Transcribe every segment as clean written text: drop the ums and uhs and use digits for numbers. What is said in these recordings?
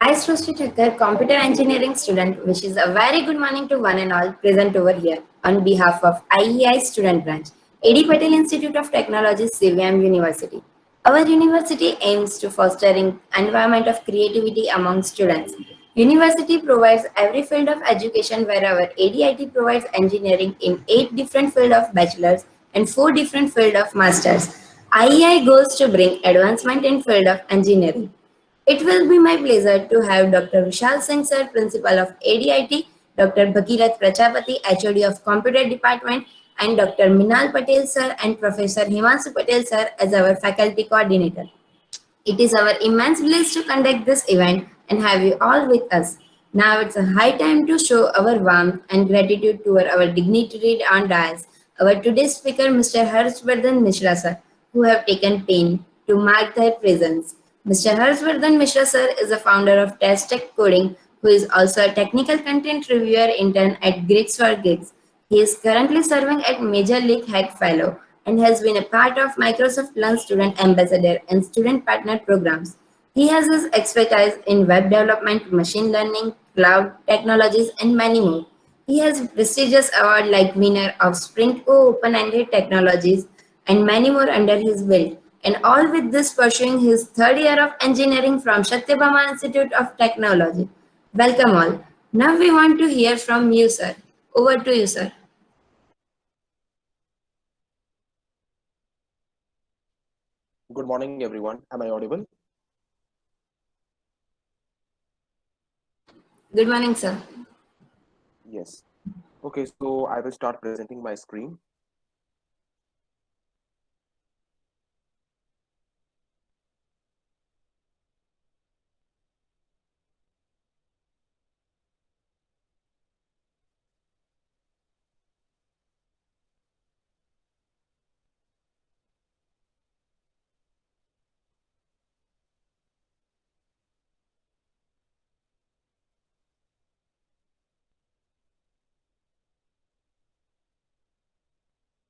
I, Srushti Thakkar, computer engineering student, wishes a very good morning to one and all present over here on behalf of IEI Student Branch, AD Patel Institute of Technology, CVM University. Our university aims to fostering environment of creativity among students. University provides every field of education where our ADIT provides engineering in 8 different field of bachelors and 4 different field of masters. IEI goes to bring advancement in field of engineering. It will be my pleasure to have Dr. Vishal Singh sir, Principal of ADIT, Dr. Bhagirat Prajapati, HOD of Computer Department, and Dr. Minal Patel sir and Professor Himanshu Patel sir as our faculty coordinator. It is our immense bliss to conduct this event and have you all with us. Now it's a high time to show our warmth and gratitude to our dignitary on dais, our today's speaker, Mr. Bardhan Mishra sir, who have taken pain to mark their presence. Mr. Bardhan Mishra sir is the founder of Tech Coding, who is also a Technical Content Reviewer Intern at GeeksforGeeks. He is currently serving at Major League Fellow and has been a part of Microsoft Learn Student Ambassador and Student Partner programs. He has his expertise in web development, machine learning, cloud technologies, and many more. He has prestigious awards like winner of Sprint O Open-Ended Technologies and many more under his belt. And all with this pursuing his third year of engineering from Satyabama Institute of Technology. Welcome all. Now we want to hear from you, sir. Over to you, sir. Good morning, everyone. Am I audible? Good morning, sir. Yes. Okay, so I will start presenting my screen.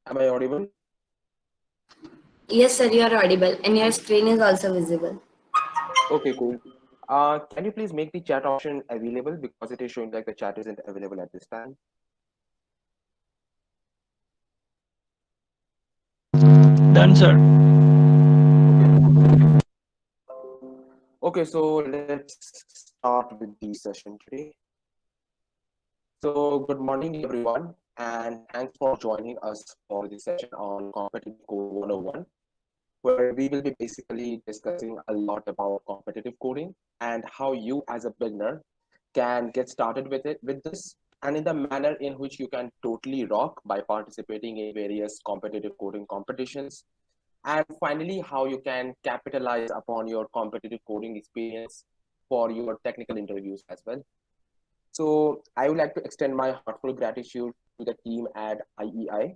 Am I audible? Yes, sir, you are audible and your screen is also visible. Okay, cool. Can you please make the chat option available because it is showing like the chat isn't available at this time? Done, sir. Okay, so let's start with the session today. So good morning, everyone, and thanks for joining us for the session on Competitive Code 101, where we will be basically discussing a lot about competitive coding and how you as a beginner can get started with this and in the manner in which you can totally rock by participating in various competitive coding competitions, and finally how you can capitalize upon your competitive coding experience for your technical interviews as well. So I would like to extend my heartfelt gratitude to the team at IEI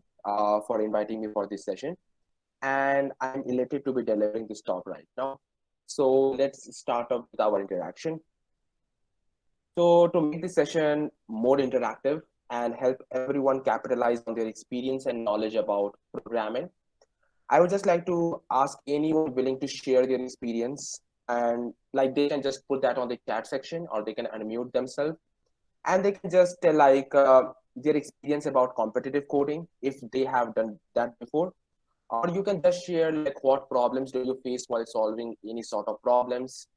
for inviting me for this session, and I'm elated to be delivering this talk right now. So let's start off with our interaction. So to make this session more interactive and help everyone capitalize on their experience and knowledge about programming, I would just like to ask anyone willing to share their experience, and like they can just put that on the chat section or they can unmute themselves and they can just tell their experience about competitive coding if they have done that before, or you can just share like what problems do you face while solving any sort of problems,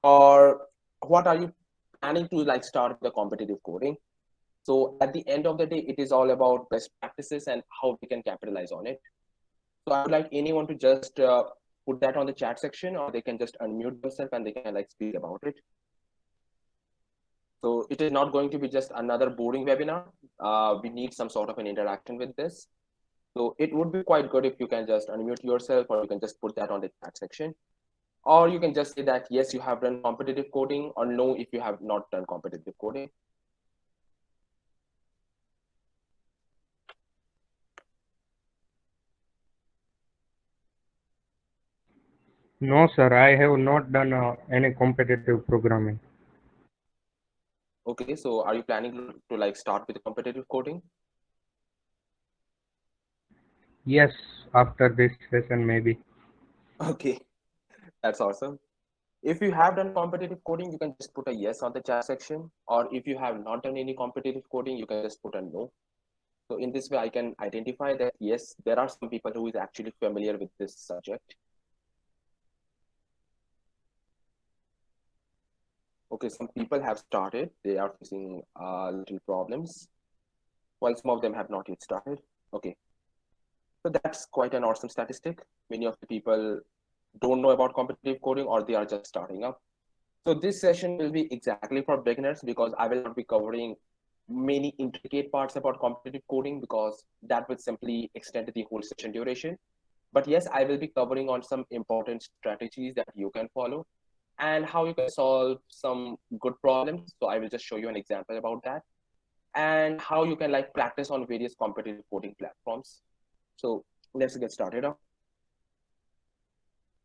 or what are you planning to like start the competitive coding. So at the end of the day, it is all about best practices and how we can capitalize on it. So I would like anyone to just put that on the chat section, or they can just unmute themselves and they can like speak about it. So it is not going to be just another boring webinar. We need some sort of an interaction with this. So it would be quite good if you can just unmute yourself, or you can just put that on the chat section. Or you can just say that, yes, you have done competitive coding, or no, if you have not done competitive coding. No, sir, I have not done any competitive programming. Okay, so are you planning to like start with competitive coding? Yes, after this session, maybe. Okay, that's awesome. If you have done competitive coding, you can just put a yes on the chat section. Or if you have not done any competitive coding, you can just put a no. So in this way, I can identify that, yes, there are some people who is actually familiar with this subject. Okay, some people have started. They are facing little problems, while some of them have not yet started. Okay, so that's quite an awesome statistic. Many of the people don't know about competitive coding or they are just starting up. So this session will be exactly for beginners because I will not be covering many intricate parts about competitive coding because that would simply extend the whole session duration. But yes, I will be covering on some important strategies that you can follow and how you can solve some good problems. So I will just show you an example about that and how you can like practice on various competitive coding platforms. So let's get started off.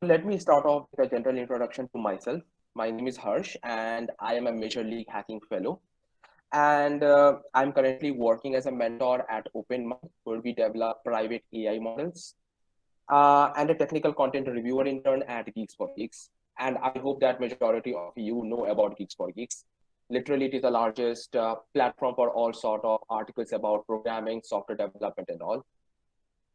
Let me start off with a general introduction to myself. My name is Harsh and I am a Major League Hacking Fellow. And I'm currently working as a mentor at OpenMind, where we develop private AI models, and a technical content reviewer intern at GeeksforGeeks. And I hope that majority of you know about GeeksforGeeks. Literally, it is the largest platform for all sort of articles about programming, software development, and all.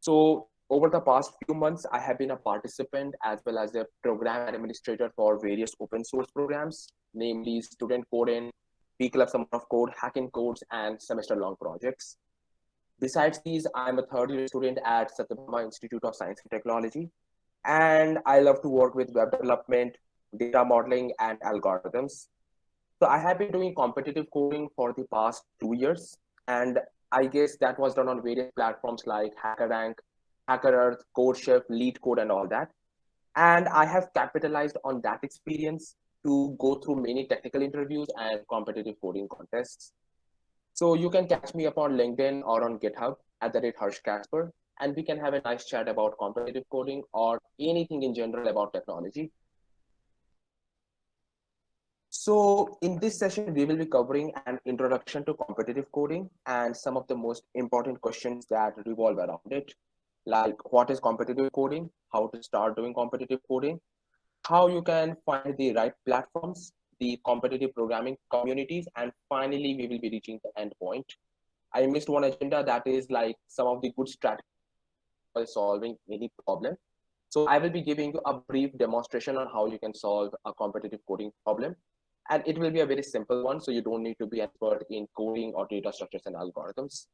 So over the past few months, I have been a participant as well as a program administrator for various open source programs, namely Student Coding, P Club Summer of Code, Hacking Codes, and semester-long projects. Besides these, I'm a third-year student at Satyabama Institute of Science and Technology, and I love to work with web development, data modeling, and algorithms. So I have been doing competitive coding for the past 2 years, and I guess that was done on various platforms like HackerRank, HackerEarth, CodeChef, LeetCode, and all that. And I have capitalized on that experience to go through many technical interviews and competitive coding contests. So you can catch me up on LinkedIn or on GitHub at the rate Harsh Casper, and we can have a nice chat about competitive coding or anything in general about technology. So in this session, we will be covering an introduction to competitive coding and some of the most important questions that revolve around it, like what is competitive coding, how to start doing competitive coding, how you can find the right platforms, the competitive programming communities, and finally, we will be reaching the end point. I missed one agenda that is like some of the good strategies for solving any problem. So I will be giving you a brief demonstration on how you can solve a competitive coding problem. And it will be a very simple one, so you don't need to be an expert in coding or data structures and algorithms.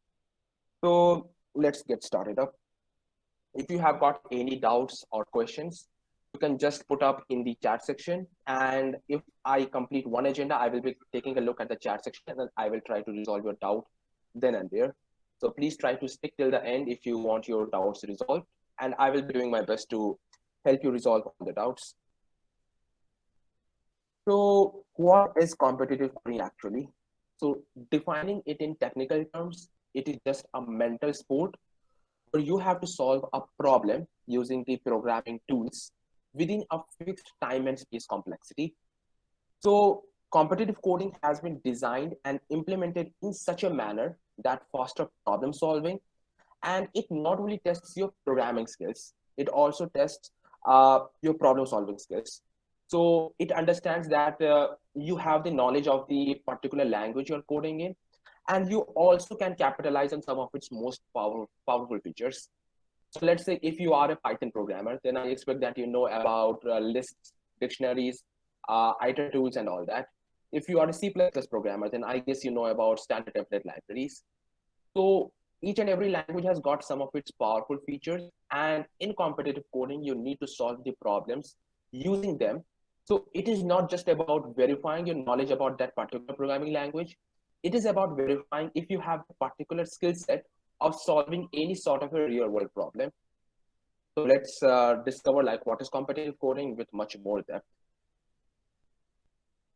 So let's get started up. If you have got any doubts or questions, you can just put up in the chat section. And if I complete one agenda, I will be taking a look at the chat section and then I will try to resolve your doubt then and there. So please try to stick till the end if you want your doubts resolved. And I will be doing my best to help you resolve all the doubts. So what is competitive coding actually? So defining it in technical terms, it is just a mental sport where you have to solve a problem using the programming tools within a fixed time and space complexity. So competitive coding has been designed and implemented in such a manner that foster problem solving, and it not only tests your programming skills, it also tests your problem solving skills. So it understands that you have the knowledge of the particular language you're coding in, and you also can capitalize on some of its most powerful features. So let's say if you are a Python programmer, then I expect that you know about lists, dictionaries, iter tools, and all that. If you are a C++ programmer, then I guess you know about standard template libraries. So each and every language has got some of its powerful features, and in competitive coding, you need to solve the problems using them. So it is not just about verifying your knowledge about that particular programming language. It is about verifying if you have a particular skill set of solving any sort of a real world problem. So let's discover like what is competitive coding with much more depth.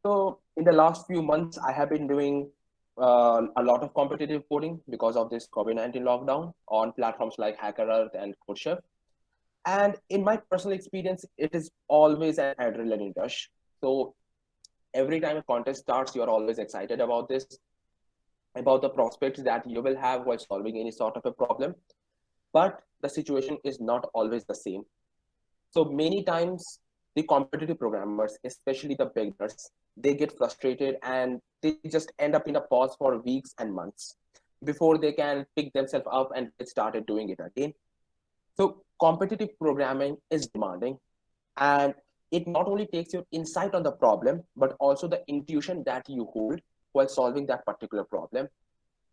So in the last few months, I have been doing a lot of competitive coding because of this COVID-19 lockdown on platforms like HackerEarth and CodeChef. And in my personal experience, it is always an adrenaline rush. So every time a contest starts, you're always excited about this, about the prospects that you will have while solving any sort of a problem. But the situation is not always the same. So many times the competitive programmers, especially the beginners, they get frustrated and they just end up in a pause for weeks and months before they can pick themselves up and get started doing it again. So competitive programming is demanding, and it not only takes your insight on the problem, but also the intuition that you hold while solving that particular problem.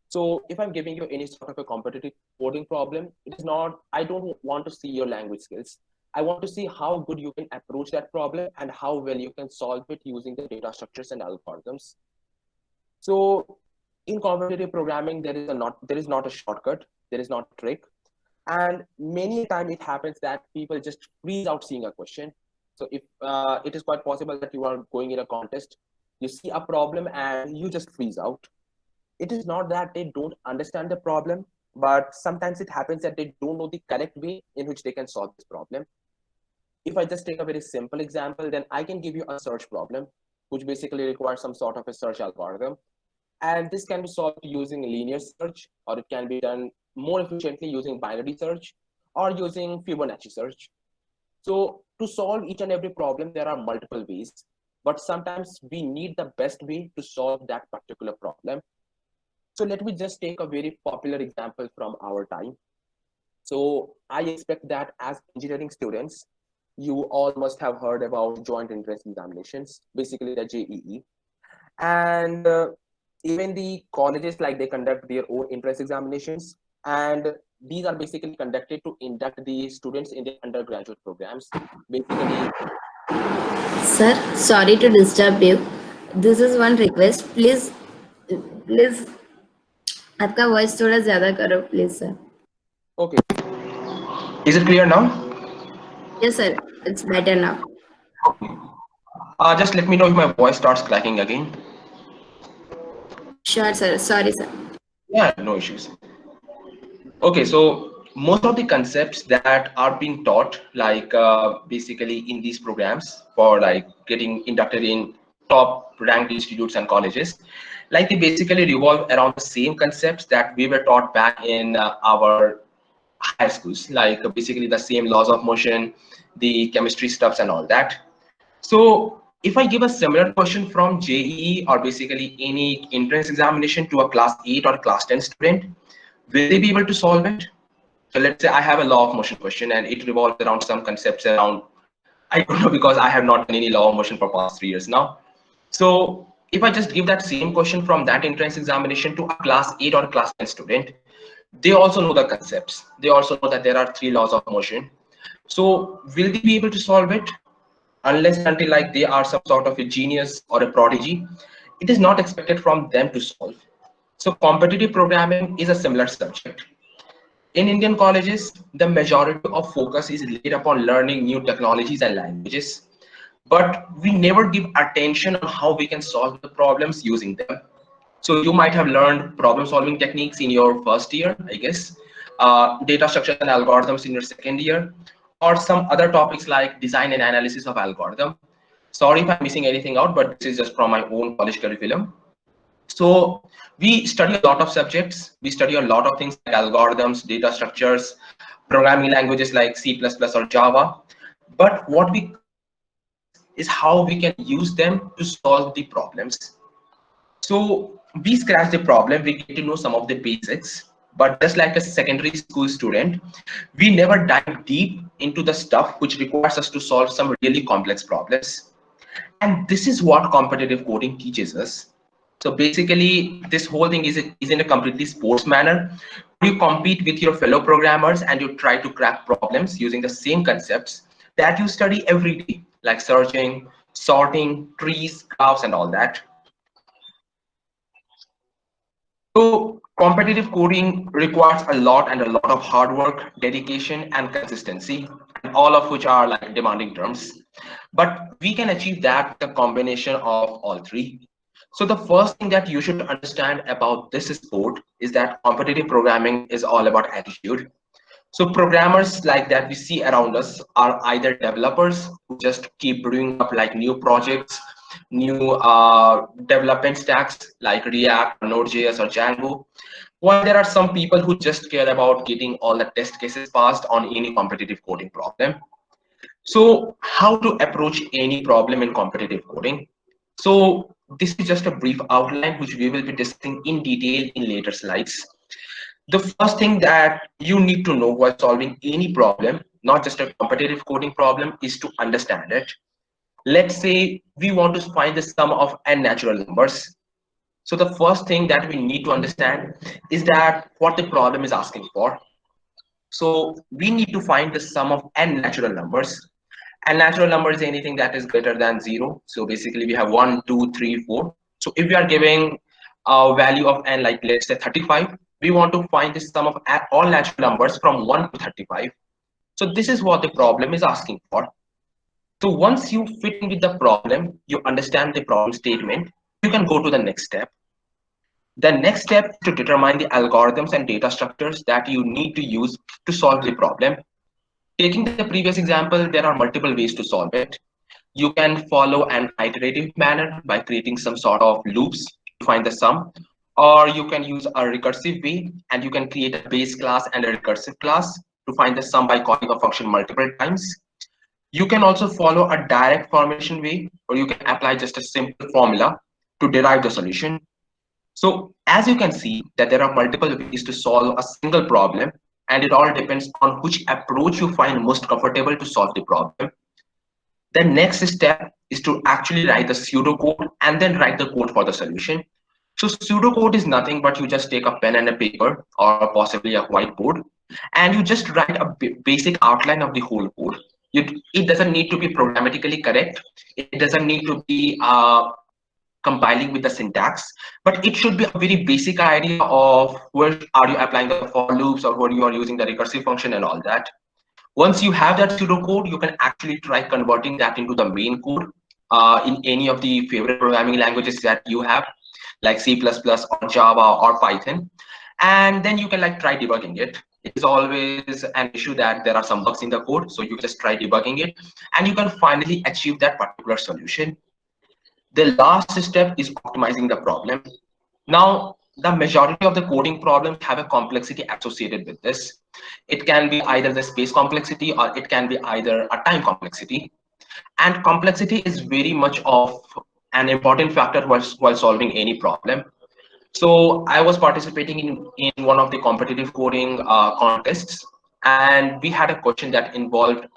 So if I'm giving you any sort of a competitive coding problem, it is not, I don't want to see your language skills. I want to see how good you can approach that problem and how well you can solve it using the data structures and algorithms. So in competitive programming, there is not a shortcut, there is not a trick. And many times it happens that people just freeze out seeing a question. So if it is quite possible that you are going in a contest, you see a problem and you just freeze out. It is not that they don't understand the problem, but sometimes it happens that they don't know the correct way in which they can solve this problem. If I just take a very simple example, then I can give you a search problem, which basically requires some sort of a search algorithm. And this can be solved using linear search, or it can be done more efficiently using binary search or using Fibonacci search. So to solve each and every problem, there are multiple ways, but sometimes we need the best way to solve that particular problem. So let me just take a very popular example from our time. So I expect that as engineering students, you all must have heard about joint entrance examinations, basically the JEE. And even the colleges, like they conduct their own entrance examinations. And these are basically conducted to induct the students in their undergraduate programs. Basically, Sir, sorry to disturb you. This is one request. Please आपका voice थोड़ा ज्यादा करो please sir. okay. Is it clear now? Yes sir, it's better now. Just let me know if my voice starts cracking again. Sure sir, sorry sir. Yeah, no issues. Okay, so most of the concepts that are being taught, like basically in these programs for like getting inducted in top ranked institutes and colleges, like they basically revolve around the same concepts that we were taught back in our high schools, like basically the same laws of motion, the chemistry stuffs and all that. So if I give a similar question from JEE or basically any entrance examination to a class 8 or class 10 student, will they be able to solve it? So let's say I have a law of motion question and it revolves around some concepts around, I don't know, because I have not done any law of motion for past 3 years now. So if I just give that same question from that entrance examination to a class 8 or class 10 student, they also know the concepts. They also know that there are 3 laws of motion. So will they be able to solve it? Unless until like they are some sort of a genius or a prodigy, it is not expected from them to solve. So competitive programming is a similar subject. In Indian colleges, the majority of focus is laid upon learning new technologies and languages, but we never give attention on how we can solve the problems using them. So you might have learned problem solving techniques in your first year, I guess, data structures and algorithms in your second year, or some other topics like design and analysis of algorithm. Sorry if I'm missing anything out, but this is just from my own college curriculum. So we study a lot of subjects. We study a lot of things like algorithms, data structures, programming languages like C++ or Java. But what we is how we can use them to solve the problems. So we scratch the problem, we get to know some of the basics, but just like a secondary school student, we never dive deep into the stuff which requires us to solve some really complex problems. And this is what competitive coding teaches us. So basically, this whole thing is in a completely sports manner. You compete with your fellow programmers and you try to crack problems using the same concepts that you study every day, like searching, sorting, trees, graphs, and all that. So competitive coding requires a lot and a lot of hard work, dedication, and consistency, and all of which are like demanding terms. But we can achieve that with a combination of all three. So the first thing that you should understand about this sport is that competitive programming is all about attitude. So programmers like that we see around us are either developers who just keep brewing up like new projects, new development stacks like React, Node.js, or Django. While there are some people who just care about getting all the test cases passed on any competitive coding problem. So how to approach any problem in competitive coding? So this is just a brief outline which we will be discussing in detail in later slides. The first thing that you need to know while solving any problem, not just a competitive coding problem, is to understand it. Let's say we want to find the sum of n natural numbers. So the first thing that we need to understand is that what the problem is asking for. So we need to find the sum of n natural numbers. And natural number is anything that is greater than 0. So basically we have 1, 2, 3, 4. So if we are giving a value of n, like let's say 35, we want to find the sum of all natural numbers from 1 to 35. So this is what the problem is asking for. So once you fit in with the problem, you understand the problem statement, you can go to the next step. The next step is to determine the algorithms and data structures that you need to use to solve the problem. Taking the previous example, there are multiple ways to solve it. You can follow an iterative manner by creating some sort of loops to find the sum, or you can use a recursive way and you can create a base class and a recursive class to find the sum by calling a function multiple times. You can also follow a direct formulation way, or you can apply just a simple formula to derive the solution. So as you can see that there are multiple ways to solve a single problem, and it all depends on which approach you find most comfortable to solve the problem. The next step is to actually write the pseudocode and then write the code for the solution. So pseudocode is nothing but you just take a pen and a paper or possibly a whiteboard and you just write a basic outline of the whole code. It doesn't need to be programmatically correct. It doesn't need to be compiling with the syntax, but it should be a very basic idea of where are you applying the for loops or where you are using the recursive function and all that. Once you have that pseudocode, you can actually try converting that into the main code in any of the favorite programming languages that you have, like C++ or Java or Python. And then you can like try debugging it. It is always an issue that there are some bugs in the code. So you just try debugging it and you can finally achieve that particular solution. The last step is optimizing the problem. Now, the majority of the coding problems have a complexity associated with this. It can be either the space complexity or it can be either a time complexity. And complexity is very much of an important factor while solving any problem. So I was participating in one of the competitive coding contests, and we had a question that involved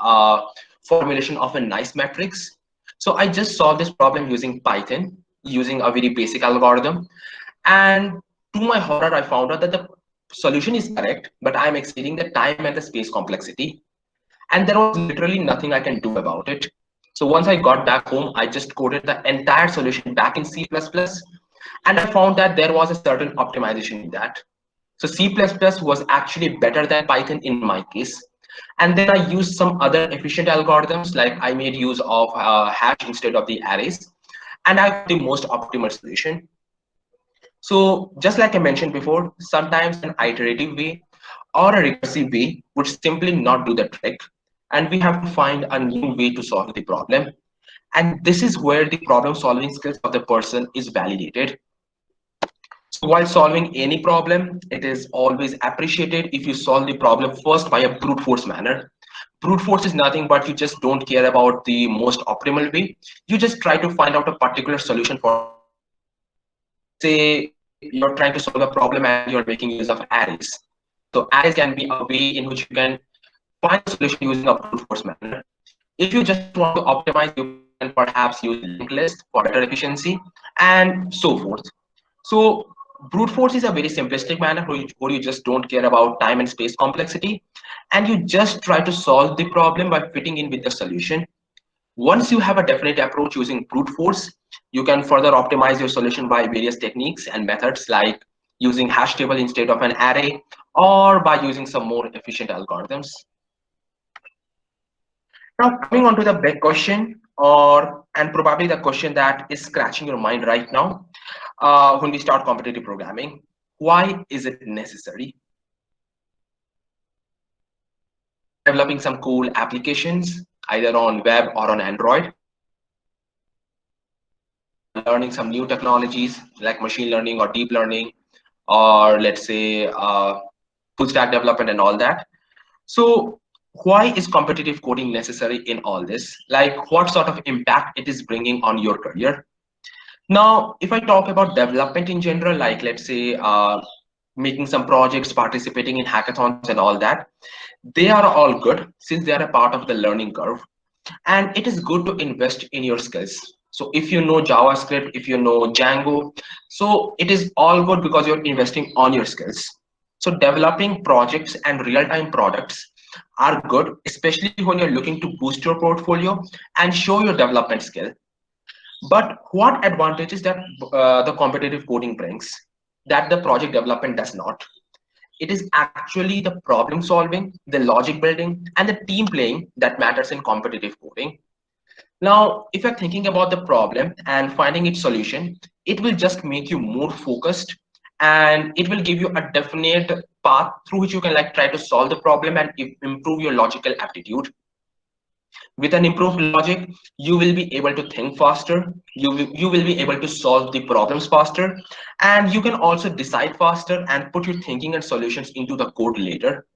formulation of a nice matrix. So I just solved this problem using Python, using a very basic algorithm. And to my horror, I found out that the solution is correct, but I'm exceeding the time and the space complexity. And there was literally nothing I can do about it. So once I got back home, I just coded the entire solution back in C++, and I found that there was a certain optimization in that. So C++ was actually better than Python in my case. And then I used some other efficient algorithms, like I made use of hash instead of the arrays, and I got the most optimal solution. So just like I mentioned before, sometimes an iterative way or a recursive way would simply not do the trick. And we have to find a new way to solve the problem. And this is where the problem solving skills of the person is validated. So while solving any problem, it is always appreciated if you solve the problem first by a brute force manner. Brute force is nothing but you just don't care about the most optimal way. You just try to find out a particular solution for that problem. Let's say you're trying to solve a problem and you're making use of arrays. So arrays can be a way in which you can find a solution using a brute force manner. If you just want to optimize, you can perhaps use linked list for better efficiency and so forth. So brute force is a very simplistic manner where you just don't care about time and space complexity, and you just try to solve the problem by fitting in with the solution. Once you have a definite approach using brute force, you can further optimize your solution by various techniques and methods like using hash table instead of an array or by using some more efficient algorithms. Now coming on to the big question, and probably the question that is scratching your mind right now when we start competitive programming, why is it necessary? We are developing some cool applications either on web or on Android. Learning some new technologies like machine learning or deep learning, or let's say full stack development and all that. So why is competitive coding necessary in all this? Like, what sort of impact it is bringing on your career? Now, if I talk about development in general, like let's say making some projects, participating in hackathons and all that, they are all good since they are a part of the learning curve. And it is good to invest in your skills. So if you know JavaScript, if you know Django, so it is all good because you're investing on your skills. So developing projects and real-time products are good, especially when you're looking to boost your portfolio and show your development skill. But what advantages that the competitive coding brings that the project development does not? It is actually the problem solving, the logic building, and the team playing that matters in competitive coding. Now, if you're thinking about the problem and finding its solution, it will just make you more focused, and it will give you a definite path through which you can like try to solve the problem and improve your logical aptitude. With an improved logic, you will be able to think faster, you will be able to solve the problems faster, and you can also decide faster and put your thinking and solutions into the code later.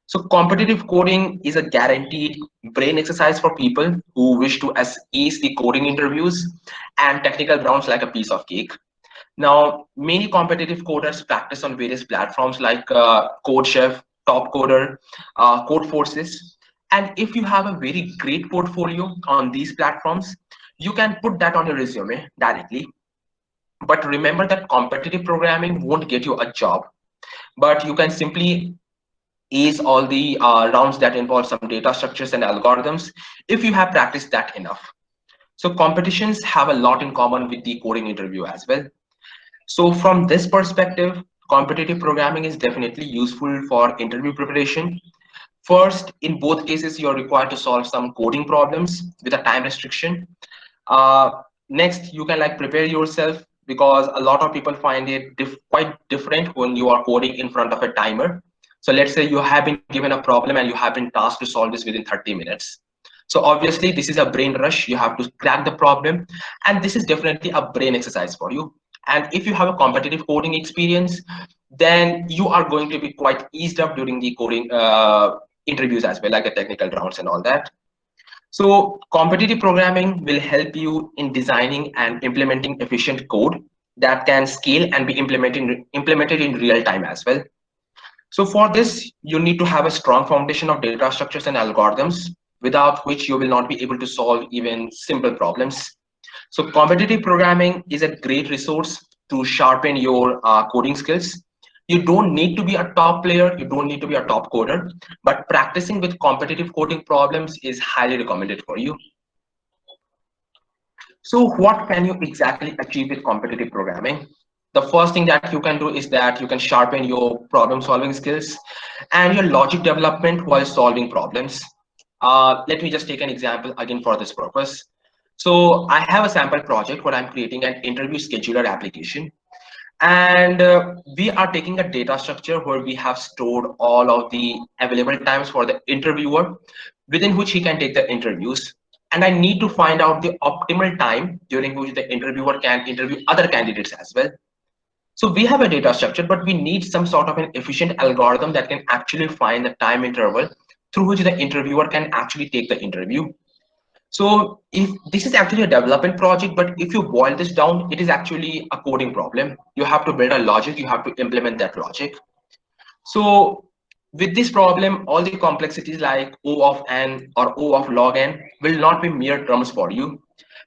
So competitive coding is a guaranteed brain exercise for people who wish to ace the coding interviews and technical rounds like a piece of cake. Now, many competitive coders practice on various platforms like CodeChef, Top Coder, Code Forces. And if you have a very great portfolio on these platforms, you can put that on your resume directly. But remember that competitive programming won't get you a job, but you can simply ace all the rounds that involve some data structures and algorithms if you have practiced that enough. So competitions have a lot in common with the coding interview as well. So from this perspective, competitive programming is definitely useful for interview preparation. First, in both cases, you're required to solve some coding problems with a time restriction. Uh, Next, you can like prepare yourself because a lot of people find it quite different when you are coding in front of a timer. So let's say you have been given a problem and you have been tasked to solve this within 30 minutes. So obviously this is a brain rush. You have to crack the problem, and this is definitely a brain exercise for you. And if you have a competitive coding experience, then you are going to be quite eased up during the coding interviews as well, like the technical rounds and all that. So competitive programming will help you in designing and implementing efficient code that can scale and be implemented in real time as well. So for this, you need to have a strong foundation of data structures and algorithms, without which you will not be able to solve even simple problems. So competitive programming is a great resource to sharpen your coding skills. You don't need to be a top player, you don't need to be a top coder, but practicing with competitive coding problems is highly recommended for you. So what can you exactly achieve with competitive programming? The first thing that you can do is that you can sharpen your problem solving skills and your logic development while solving problems. Let me just take an example again for this purpose. So I have a sample project where I'm creating an interview scheduler application. And we are taking a data structure where we have stored all of the available times for the interviewer within which he can take the interviews. And I need to find out the optimal time during which the interviewer can interview other candidates as well. So we have a data structure, but we need some sort of an efficient algorithm that can actually find the time interval through which the interviewer can actually take the interview. So if this is actually a development project, but if you boil this down, it is actually a coding problem. You have to build a logic, you have to implement that logic. So with this problem, all the complexities like O of n or O of log n will not be mere terms for you,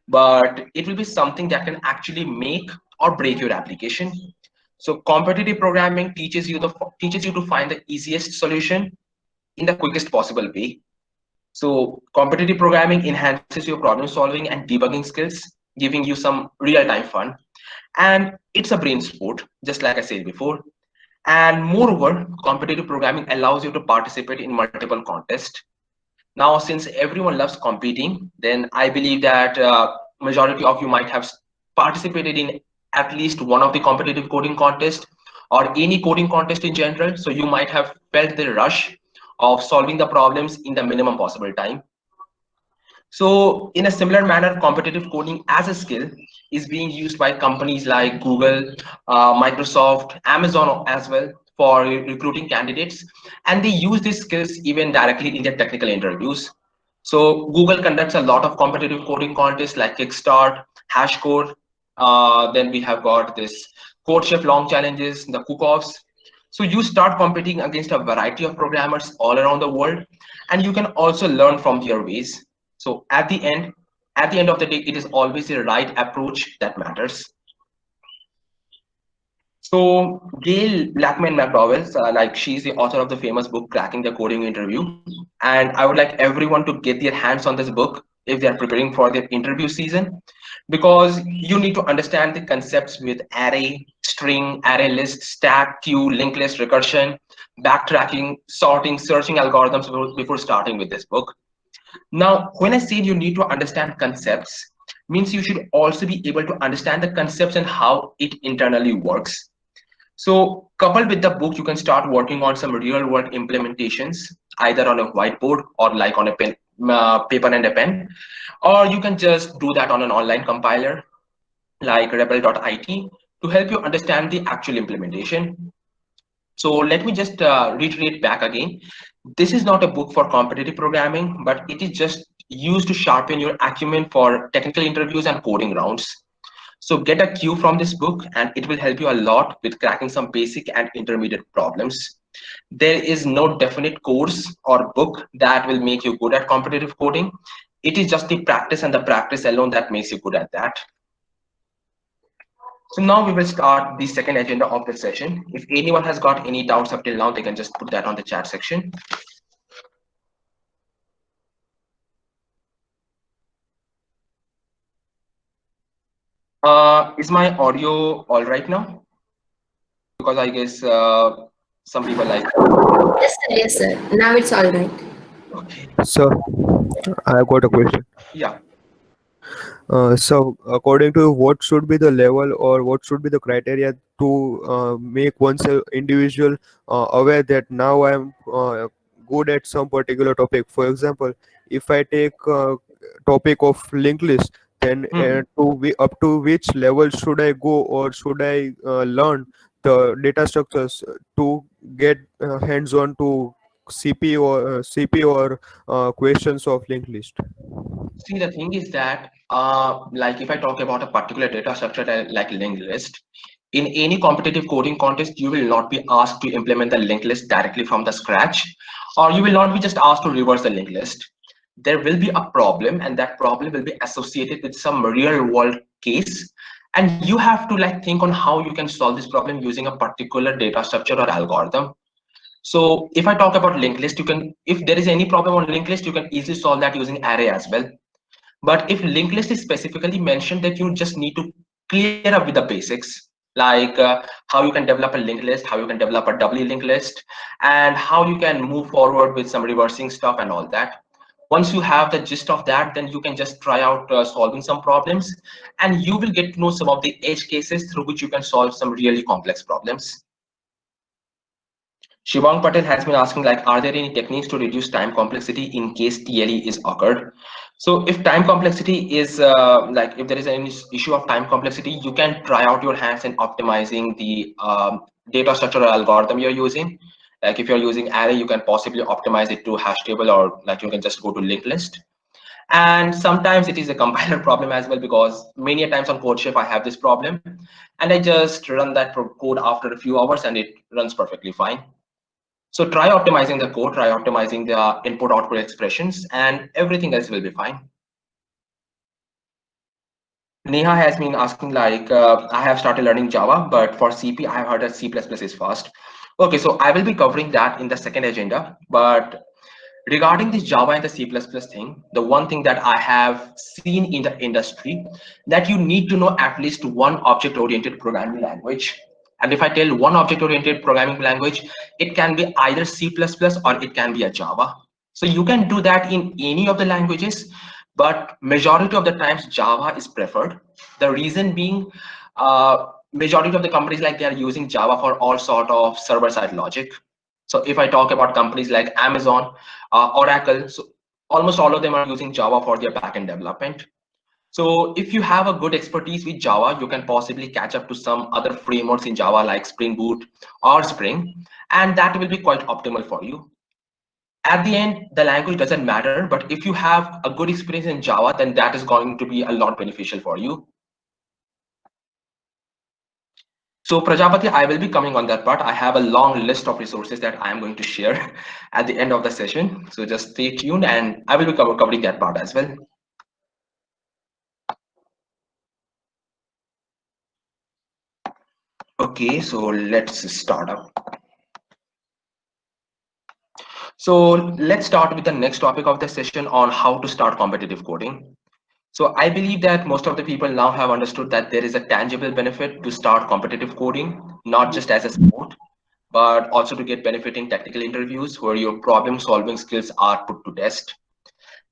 but it will be something that can actually make or break your application. So competitive programming teaches you to find the easiest solution in the quickest possible way. So competitive programming enhances your problem solving and debugging skills, giving you some real-time fun. And it's a brain sport, just like I said before. And moreover, competitive programming allows you to participate in multiple contests. Now, since everyone loves competing, then I believe that majority of you might have participated in at least one of the competitive coding contests or any coding contest in general. So you might have felt the rush of solving the problems in the minimum possible time. So in a similar manner, competitive coding as a skill is being used by companies like Google, Microsoft, Amazon as well for recruiting candidates, and they use these skills even directly in their technical interviews. So Google conducts a lot of competitive coding contests like Kickstart, Hashcode. Then we have got this CodeChef long challenges, the cook-offs. So you start competing against a variety of programmers all around the world, and you can also learn from their ways. So at the end of the day, it is always the right approach that matters. So Gail Blackman McDowell, like she's the author of the famous book Cracking the Coding Interview, and I would like everyone to get their hands on this book if they are preparing for their interview season, because you need to understand the concepts with array, string, array list, stack, queue, linked list, recursion, backtracking, sorting, searching algorithms before starting with this book. Now, when I say you need to understand concepts, means you should also be able to understand the concepts and how it internally works. So coupled with the book, you can start working on some real world implementations, either on a whiteboard or like on a pen, paper and a pen, or you can just do that on an online compiler like rebel.it to help you understand the actual implementation. So let me just reiterate back again. This is not a book for competitive programming, but it is just used to sharpen your acumen for technical interviews and coding rounds. So get a cue from this book and it will help you a lot with cracking some basic and intermediate problems. There is no definite course or book that will make you good at competitive coding. It is just the practice and the practice alone that makes you good at that. So now we will start the second agenda of the session. If anyone has got any doubts up till now, they can just put that on the chat section. Is my audio all right now? Because I guess some people like. Yes, sir. Yes, sir. Now it's all right. Okay. So, I got a question. Yeah. So, according to you, what should be the level or what should be the criteria to make oneself individual aware that now I am good at some particular topic? For example, if I take topic of linked list, then up to which level should I go, or should I learn the data structures to get hands-on to CP or questions of linked list? See, the thing is that, like if I talk about a particular data structure like linked list, in any competitive coding contest, you will not be asked to implement the linked list directly from the scratch, or you will not be just asked to reverse the linked list. There will be a problem, and that problem will be associated with some real world case. And you have to like think on how you can solve this problem using a particular data structure or algorithm. So if I talk about linked list, you can, if there is any problem on linked list, you can easily solve that using array as well. But if linked list is specifically mentioned, that you just need to clear up with the basics, like how you can develop a linked list, how you can develop a doubly linked list, and how you can move forward with some reversing stuff and all that. Once you have the gist of that, then you can just try out solving some problems, and you will get to know some of the edge cases through which you can solve some really complex problems. Shivang Patel has been asking, like, are there any techniques to reduce time complexity in case TLE is occurred? So if time complexity is like, if there is any issue of time complexity, you can try out your hands in optimizing the data structure or algorithm you're using. Like if you're using array, you can possibly optimize it to hash table, or like you can just go to linked list. And sometimes it is a compiler problem as well, because many a times on CodeChef I have this problem, and I just run that code after a few hours and it runs perfectly fine. So try optimizing the code, try optimizing the input output expressions, and everything else will be fine. Neha has been asking, like, I have started learning Java, but for CP, I have heard that C++ is fast. Okay, so I will be covering that in the second agenda. But regarding this Java and the C++ thing, the one thing that I have seen in the industry, that you need to know at least one object-oriented programming language. And if I tell one object-oriented programming language, it can be either C++ or it can be a Java. So you can do that in any of the languages, but majority of the times Java is preferred. The reason being, majority of the companies, like, they are using Java for all sort of server-side logic. So if I talk about companies like Amazon, Oracle, so almost all of them are using Java for their backend development. So if you have a good expertise with Java, you can possibly catch up to some other frameworks in Java like Spring Boot or Spring, and that will be quite optimal for you. At the end, the language doesn't matter, but if you have a good experience in Java, then that is going to be a lot beneficial for you. So Prajapati, I will be coming on that part. I have a long list of resources that I am going to share at the end of the session. So just stay tuned and I will be covering that part as well. Okay, so let's start up. So let's start with the next topic of the session on how to start competitive coding. So I believe that most of the people now have understood that there is a tangible benefit to start competitive coding, not just as a sport, but also to get benefit in technical interviews where your problem solving skills are put to test.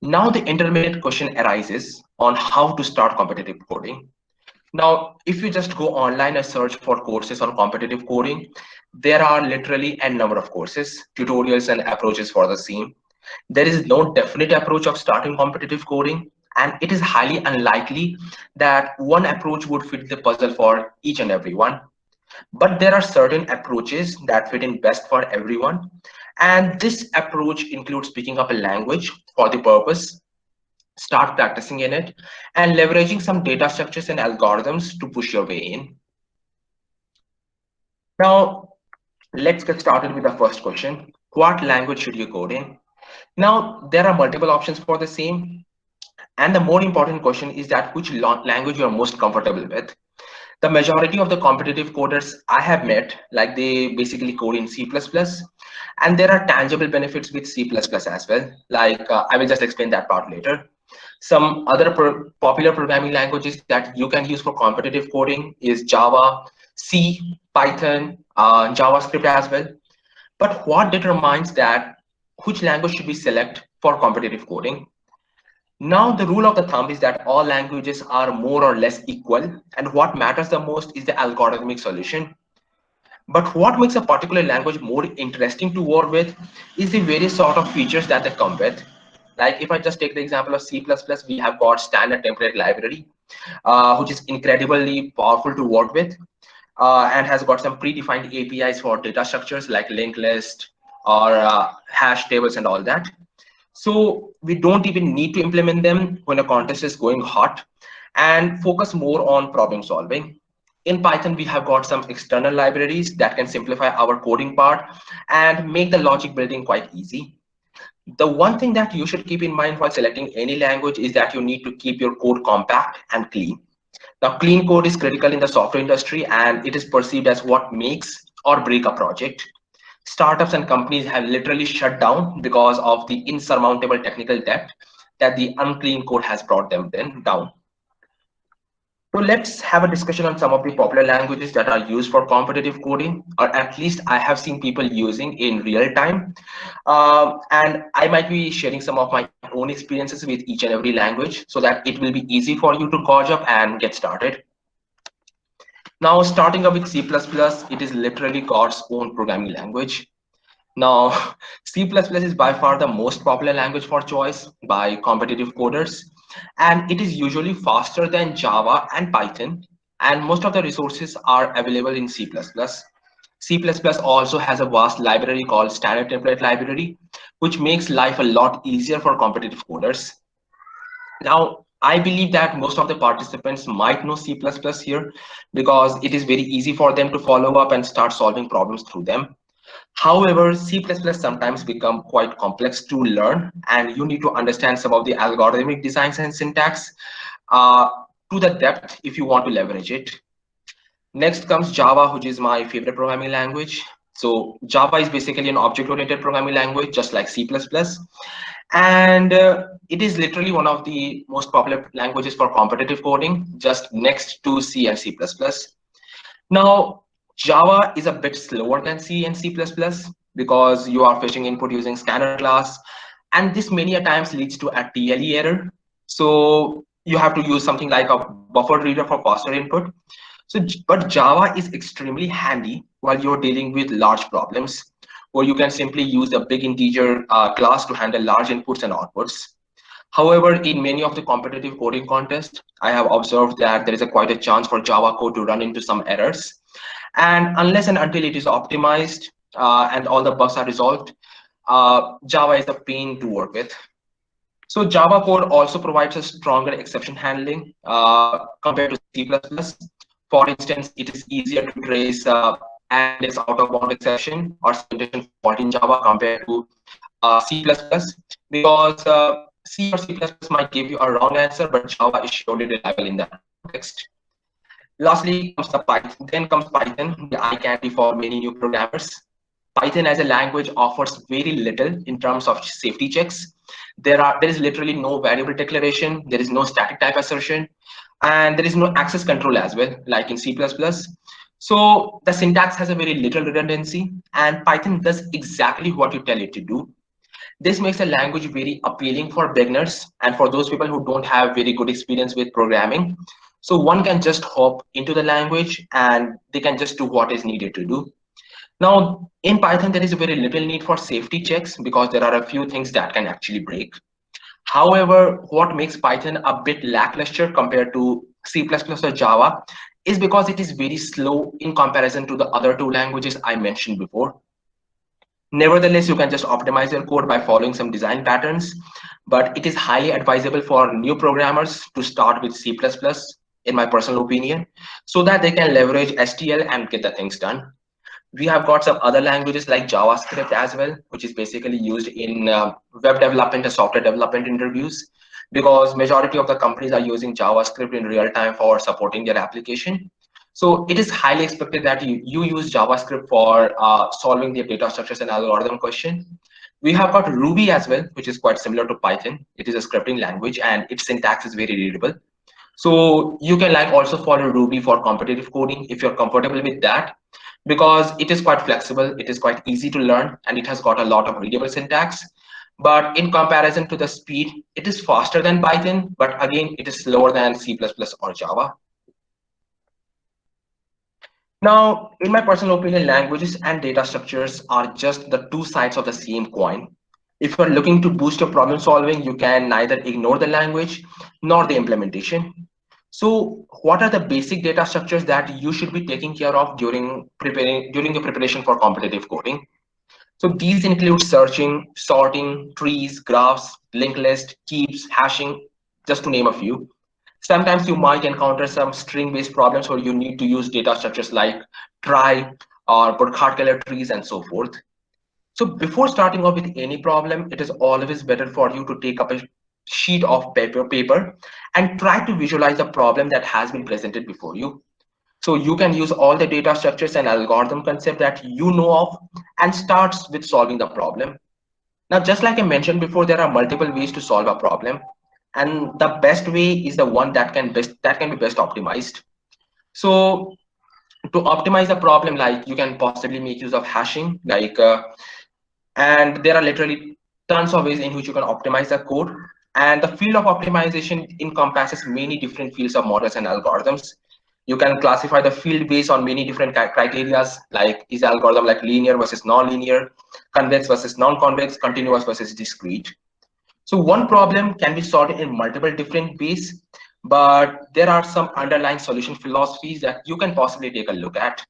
Now the intermediate question arises on how to start competitive coding. Now, if you just go online and search for courses on competitive coding, there are literally a number of courses, tutorials and approaches for the same. There is no definite approach of starting competitive coding, and it is highly unlikely that one approach would fit the puzzle for each and every one. But there are certain approaches that fit in best for everyone. And this approach includes picking up a language for the purpose, start practicing in it, and leveraging some data structures and algorithms to push your way in. Now, let's get started with the first question. What language should you code in? Now, there are multiple options for the same. And the more important question is that which language you are most comfortable with. The majority of the competitive coders I have met, like they basically code in C++, and there are tangible benefits with C++ as well. Like I will just explain that part later. Some other popular programming languages that you can use for competitive coding is Java, C, Python, JavaScript as well. But what determines that which language should we select for competitive coding? Now, the rule of the thumb is that all languages are more or less equal, and what matters the most is the algorithmic solution. But what makes a particular language more interesting to work with is the various sort of features that they come with. Like if I just take the example of C++, we have got standard template library, which is incredibly powerful to work with, and has got some predefined APIs for data structures like linked list or hash tables and all that. So we don't even need to implement them when a contest is going hot and focus more on problem solving. In Python, we have got some external libraries that can simplify our coding part and make the logic building quite easy. The one thing that you should keep in mind while selecting any language is that you need to keep your code compact and clean. Now, clean code is critical in the software industry and it is perceived as what makes or break a project. Startups and companies have literally shut down because of the insurmountable technical debt that the unclean code has brought them down. So let's have a discussion on some of the popular languages that are used for competitive coding, or at least I have seen people using in real time. And I might be sharing some of my own experiences with each and every language so that it will be easy for you to gauge up and get started. Now, starting up with C++, it is literally God's own programming language. Now, C++ is by far the most popular language for choice by competitive coders, and it is usually faster than Java and Python, and most of the resources are available in C++. C++ also has a vast library called Standard Template Library, which makes life a lot easier for competitive coders. Now, I believe that most of the participants might know C++ here because it is very easy for them to follow up and start solving problems through them. However, C++ sometimes become quite complex to learn, and you need to understand some of the algorithmic designs and syntax uh, to the depth if you want to leverage it. Next comes Java, which is my favorite programming language. So Java is basically an object-oriented programming language, just like C++. And it is literally one of the most popular languages for competitive coding, just next to C and C++. Now, Java is a bit slower than C and C++ because you are fetching input using scanner class, and this many a times leads to a TLE error. So you have to use something like a buffered reader for faster input. So, but Java is extremely handy while you're dealing with large problems, where you can simply use a big integer class to handle large inputs and outputs. However, in many of the competitive coding contests, I have observed that there is quite a chance for Java code to run into some errors. And unless and until it is optimized and all the bugs are resolved, Java is a pain to work with. So Java code also provides a stronger exception handling compared to C++. For instance, it is easier to trace an index out of bound exception or segmentation fault in Java compared to C++, because C or C++ might give you a wrong answer, but Java is surely reliable in that context. Lastly comes the Python. Then comes Python, the eye candy for many new programmers. Python as a language offers very little in terms of safety checks. There is literally no variable declaration. There is no static type assertion, and there is no access control as well, like in C++. So the syntax has a very little redundancy, and Python does exactly what you tell it to do. This makes the language very appealing for beginners and for those people who don't have very good experience with programming. So one can just hop into the language and they can just do what is needed to do. Now, in Python, there is very little need for safety checks because there are a few things that can actually break. However, what makes Python a bit lackluster compared to C++ or Java is because it is very slow in comparison to the other two languages I mentioned before. Nevertheless, you can just optimize your code by following some design patterns, but it is highly advisable for new programmers to start with C++, in my personal opinion, so that they can leverage STL and get the things done. We have got some other languages like JavaScript as well, which is basically used in web development and software development interviews, because majority of the companies are using JavaScript in real time for supporting their application. So it is highly expected that you use JavaScript for solving the data structures and algorithm question. We have got Ruby as well, which is quite similar to Python. It is a scripting language and its syntax is very readable. So you can like also follow Ruby for competitive coding if you're comfortable with that, because it is quite flexible, it is quite easy to learn, and it has got a lot of readable syntax. But in comparison to the speed, it is faster than Python, but again, it is slower than C++ or Java. Now, in my personal opinion, languages and data structures are just the two sides of the same coin. If you're looking to boost your problem solving, you can neither ignore the language nor the implementation. So what are the basic data structures that you should be taking care of during the preparation for competitive coding? So these include searching, sorting, trees, graphs, linked list, keeps, hashing, just to name a few. Sometimes you might encounter some string-based problems where you need to use data structures like try or Burkhardt trees and so forth. So before starting off with any problem, it is always better for you to take up a sheet of paper and try to visualize the problem that has been presented before you. So you can use all the data structures and algorithm concept that you know of and starts with solving the problem. Now, just like I mentioned before, there are multiple ways to solve a problem, and the best way is the one that can be best optimized. So to optimize the problem, like you can possibly make use of hashing, and there are literally tons of ways in which you can optimize the code. And the field of optimization encompasses many different fields of models and algorithms. You can classify the field based on many different criteria, like is algorithm like linear versus non-linear, convex versus non-convex, continuous versus discrete. So one problem can be solved in multiple different ways, but there are some underlying solution philosophies that you can possibly take a look at.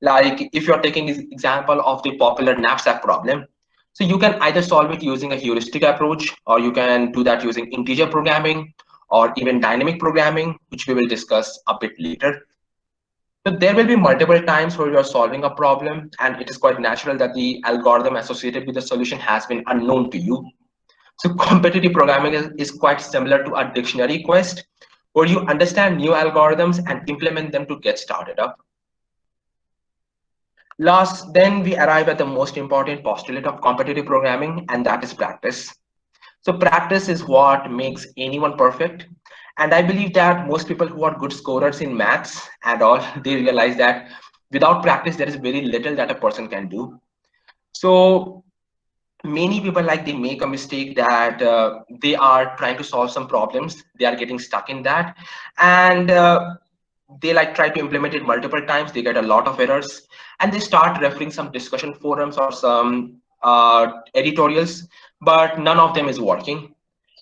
Like if you're taking this example of the popular knapsack problem, so you can either solve it using a heuristic approach, or you can do that using integer programming or even dynamic programming, which we will discuss a bit later. So there will be multiple times where you're solving a problem, and it is quite natural that the algorithm associated with the solution has been unknown to you. So competitive programming is quite similar to a dictionary quest, where you understand new algorithms and implement them to get started up. Last, then we arrive at the most important postulate of competitive programming, and that is practice. So practice is what makes anyone perfect. And I believe that most people who are good scorers in maths and all, they realize that without practice, there is very little that a person can do. So many people, like, they make a mistake that they are trying to solve some problems, they are getting stuck in that, and they like try to implement it multiple times, they get a lot of errors, and they start referring some discussion forums or some editorials, but none of them is working.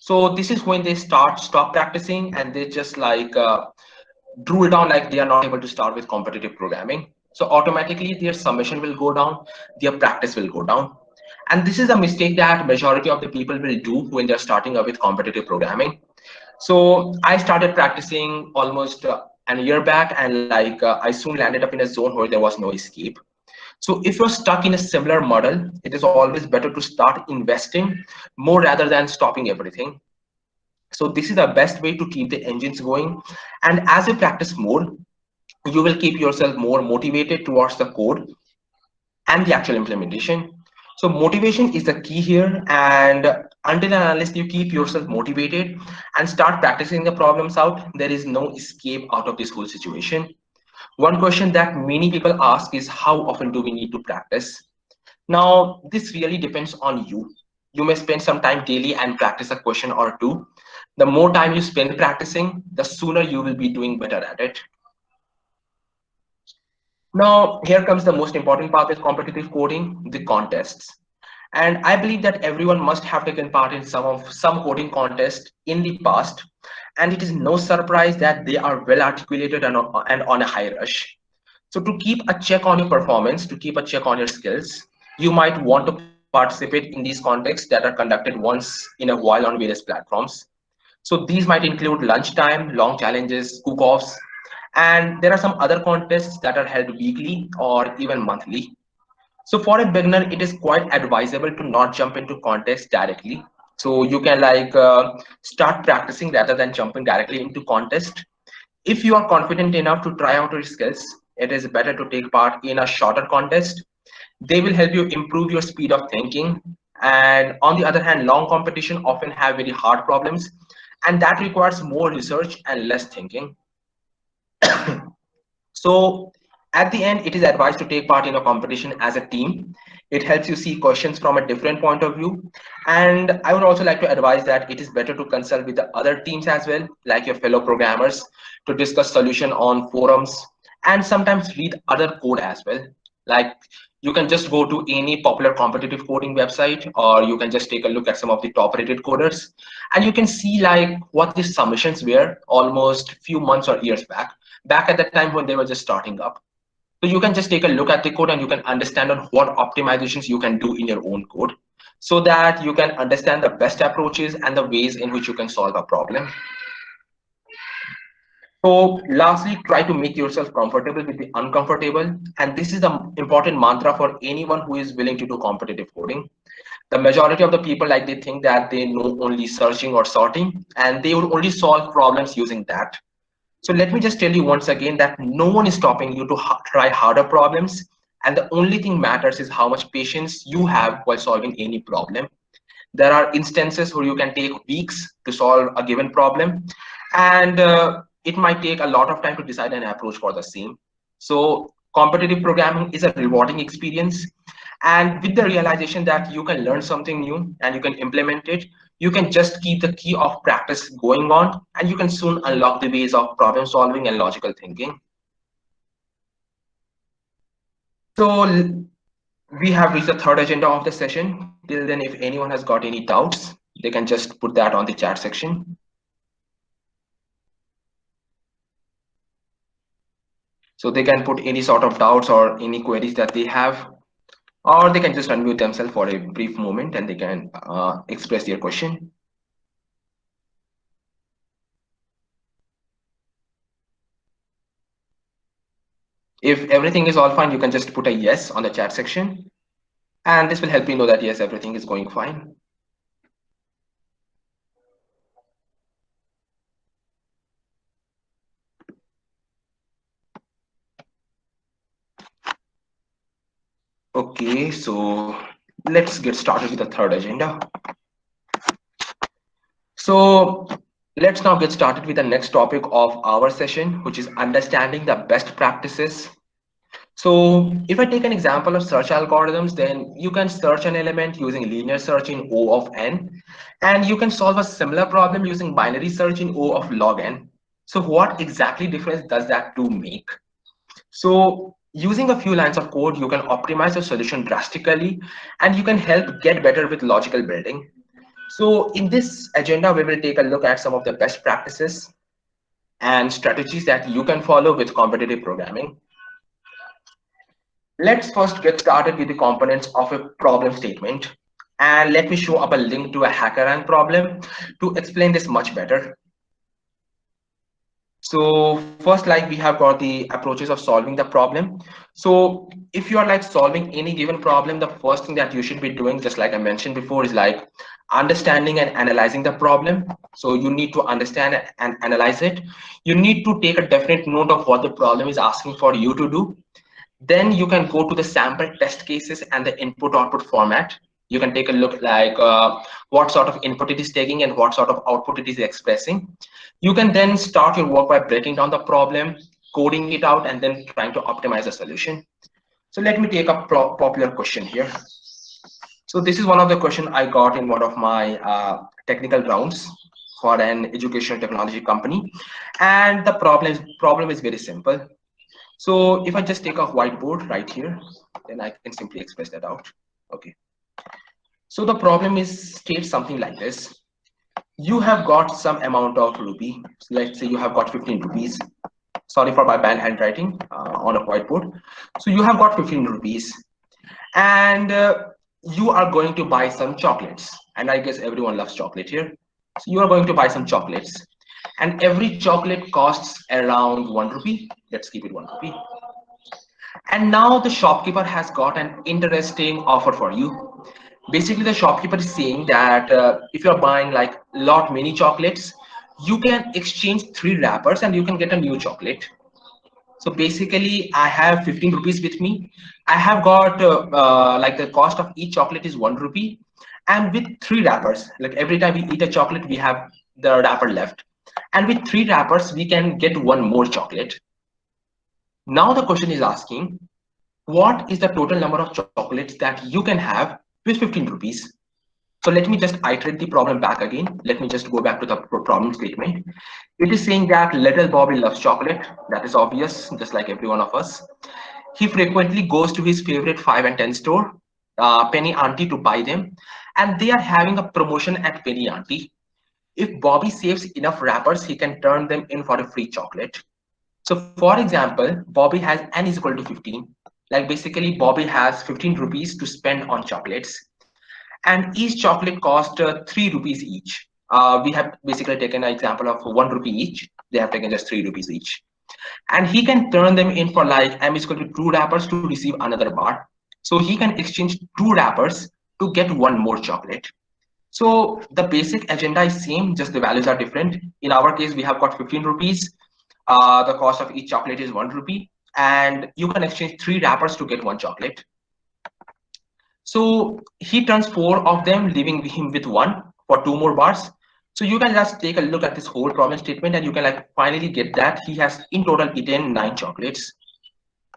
So this is when they stop practicing, and they just like drool down, like they are not able to start with competitive programming. So automatically their submission will go down, their practice will go down. And this is a mistake that majority of the people will do when they're starting up with competitive programming. So I started practicing almost an year back, and like I soon landed up in a zone where there was no escape. So if you're stuck in a similar model, it is always better to start investing more rather than stopping everything. So this is the best way to keep the engines going. And as you practice more, you will keep yourself more motivated towards the code and the actual implementation. So motivation is the key here. And until and unless you keep yourself motivated and start practicing the problems out, there is no escape out of this whole situation. One question that many people ask is, how often do we need to practice? Now, this really depends on you. You may spend some time daily and practice a question or two. The more time you spend practicing, the sooner you will be doing better at it. Now, here comes the most important part with competitive coding, the contests. And I believe that everyone must have taken part in some coding contest in the past. And it is no surprise that they are well articulated and on a high rush. So to keep a check on your performance, to keep a check on your skills, you might want to participate in these contests that are conducted once in a while on various platforms. So these might include lunchtime, long challenges, cook-offs, and there are some other contests that are held weekly or even monthly. So for a beginner, it is quite advisable to not jump into contests directly. So you can like start practicing rather than jumping directly into contest. If you are confident enough to try out your skills, it is better to take part in a shorter contest. They will help you improve your speed of thinking. And on the other hand, long competition often have very hard problems, and that requires more research and less thinking. So at the end, it is advised to take part in a competition as a team. It helps you see questions from a different point of view. And I would also like to advise that it is better to consult with the other teams as well, like your fellow programmers, to discuss solution on forums and sometimes read other code as well. Like you can just go to any popular competitive coding website, or you can just take a look at some of the top rated coders, and you can see like what the submissions were almost few months or years back at the time when they were just starting up. So you can just take a look at the code and you can understand on what optimizations you can do in your own code, so that you can understand the best approaches and the ways in which you can solve a problem. So lastly, try to make yourself comfortable with the uncomfortable. And this is the important mantra for anyone who is willing to do competitive coding. The majority of the people, like, they think that they know only searching or sorting, and they will only solve problems using that. So let me just tell you once again that no one is stopping you to try harder problems. And the only thing matters is how much patience you have while solving any problem. There are instances where you can take weeks to solve a given problem, and it might take a lot of time to decide an approach for the same. So competitive programming is a rewarding experience, and with the realization that you can learn something new and you can implement it, you can just keep the key of practice going on, and you can soon unlock the ways of problem solving and logical thinking. So we have reached the third agenda of the session. Till then, if anyone has got any doubts, they can just put that on the chat section. So they can put any sort of doubts or any queries that they have, or they can just unmute themselves for a brief moment and they can express their question. If everything is all fine, you can just put a yes on the chat section, and this will help me know that yes, everything is going fine. Okay, so let's get started with the third agenda. So let's now get started with the next topic of our session, which is understanding the best practices. So if I take an example of search algorithms, then you can search an element using linear search in O of n, and you can solve a similar problem using binary search in O of log n. So what exactly difference does that two make? So using a few lines of code, you can optimize your solution drastically, and you can help get better with logical building. So in this agenda, we will take a look at some of the best practices and strategies that you can follow with competitive programming. Let's first get started with the components of a problem statement. And let me show up a link to a HackerRank problem to explain this much better. So first, like we have got the approaches of solving the problem. So if you are like solving any given problem, the first thing that you should be doing, just like I mentioned before, is like understanding and analyzing the problem. So you need to understand and analyze it. You need to take a definite note of what the problem is asking for you to do. Then you can go to the sample test cases and the input output format. You can take a look like what sort of input it is taking and what sort of output it is expressing. You can then start your work by breaking down the problem, coding it out, and then trying to optimize the solution. So let me take a popular question here. So this is one of the questions I got in one of my technical rounds for an educational technology company. And the problem is very simple. So if I just take a whiteboard right here, then I can simply express that out. Okay. So the problem is states something like this. You have got some amount of rupee. So let's say you have got 15 rupees. Sorry for my bad handwriting on a whiteboard. So you have got 15 rupees and you are going to buy some chocolates. And I guess everyone loves chocolate here. So you are going to buy some chocolates. And every chocolate costs around 1 rupee. Let's keep it 1 rupee. And now the shopkeeper has got an interesting offer for you. Basically, the shopkeeper is saying that if you're buying like many chocolates, you can exchange 3 wrappers and you can get a new chocolate. So basically, I have 15 rupees with me. I have got like the cost of each chocolate is 1 rupee. And with 3 wrappers, like every time we eat a chocolate, we have the wrapper left. And with 3 wrappers, we can get 1 more chocolate. Now the question is asking, what is the total number of chocolates that you can have with 15 rupees? So let me just iterate the problem back again. Let me just go back to the problem statement. It is saying that little Bobby loves chocolate. That is obvious, just like every one of us. He frequently goes to his favorite 5 and 10 store, Penny Auntie, to buy them. And they are having a promotion at Penny Auntie. If Bobby saves enough wrappers, he can turn them in for a free chocolate. So for example, Bobby has n is equal to 15. Like basically Bobby has 15 rupees to spend on chocolates. And each chocolate cost 3 rupees each. We have basically taken an example of 1 rupee each. They have taken just 3 rupees each. And he can turn them in for like m is equal to 2 wrappers to receive another bar. So he can exchange 2 wrappers to get 1 more chocolate. So the basic agenda is same, just the values are different. In our case, we have got 15 rupees. The cost of each chocolate is 1 rupee. And you can exchange 3 wrappers to get 1 chocolate. So he turns 4 of them, leaving him with 1 for 2 more bars. So you can just take a look at this whole problem statement and you can like finally get that he has in total eaten 9 chocolates.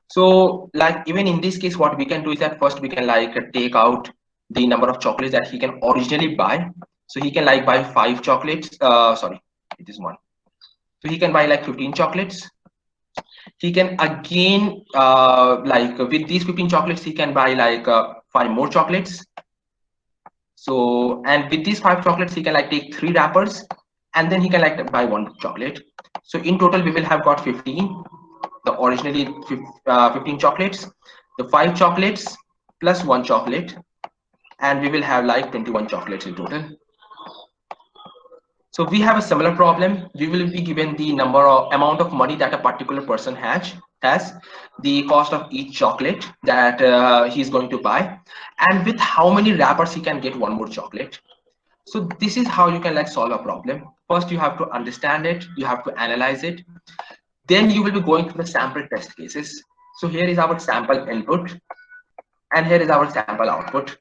So like even in this case, what we can do is that first we can like take out the number of chocolates that he can originally buy. So he can like buy 5 chocolates. Sorry, it is 1. So he can buy like 15 chocolates. He can again like with these 15 chocolates, he can buy like 5 more chocolates. So and with these 5 chocolates, he can like take 3 wrappers and then he can like buy 1 chocolate. So in total, we will have got 15. The originally 15 chocolates, the 5 chocolates plus 1 chocolate, and we will have like 21 chocolates in total. So we have a similar problem. We will be given the amount of money that a particular person has, the cost of each chocolate that he's going to buy, and with how many wrappers he can get 1 more chocolate. So this is how you can like solve a problem. First, you have to understand it. You have to analyze it. Then you will be going through the sample test cases. So here is our sample input, and here is our sample output.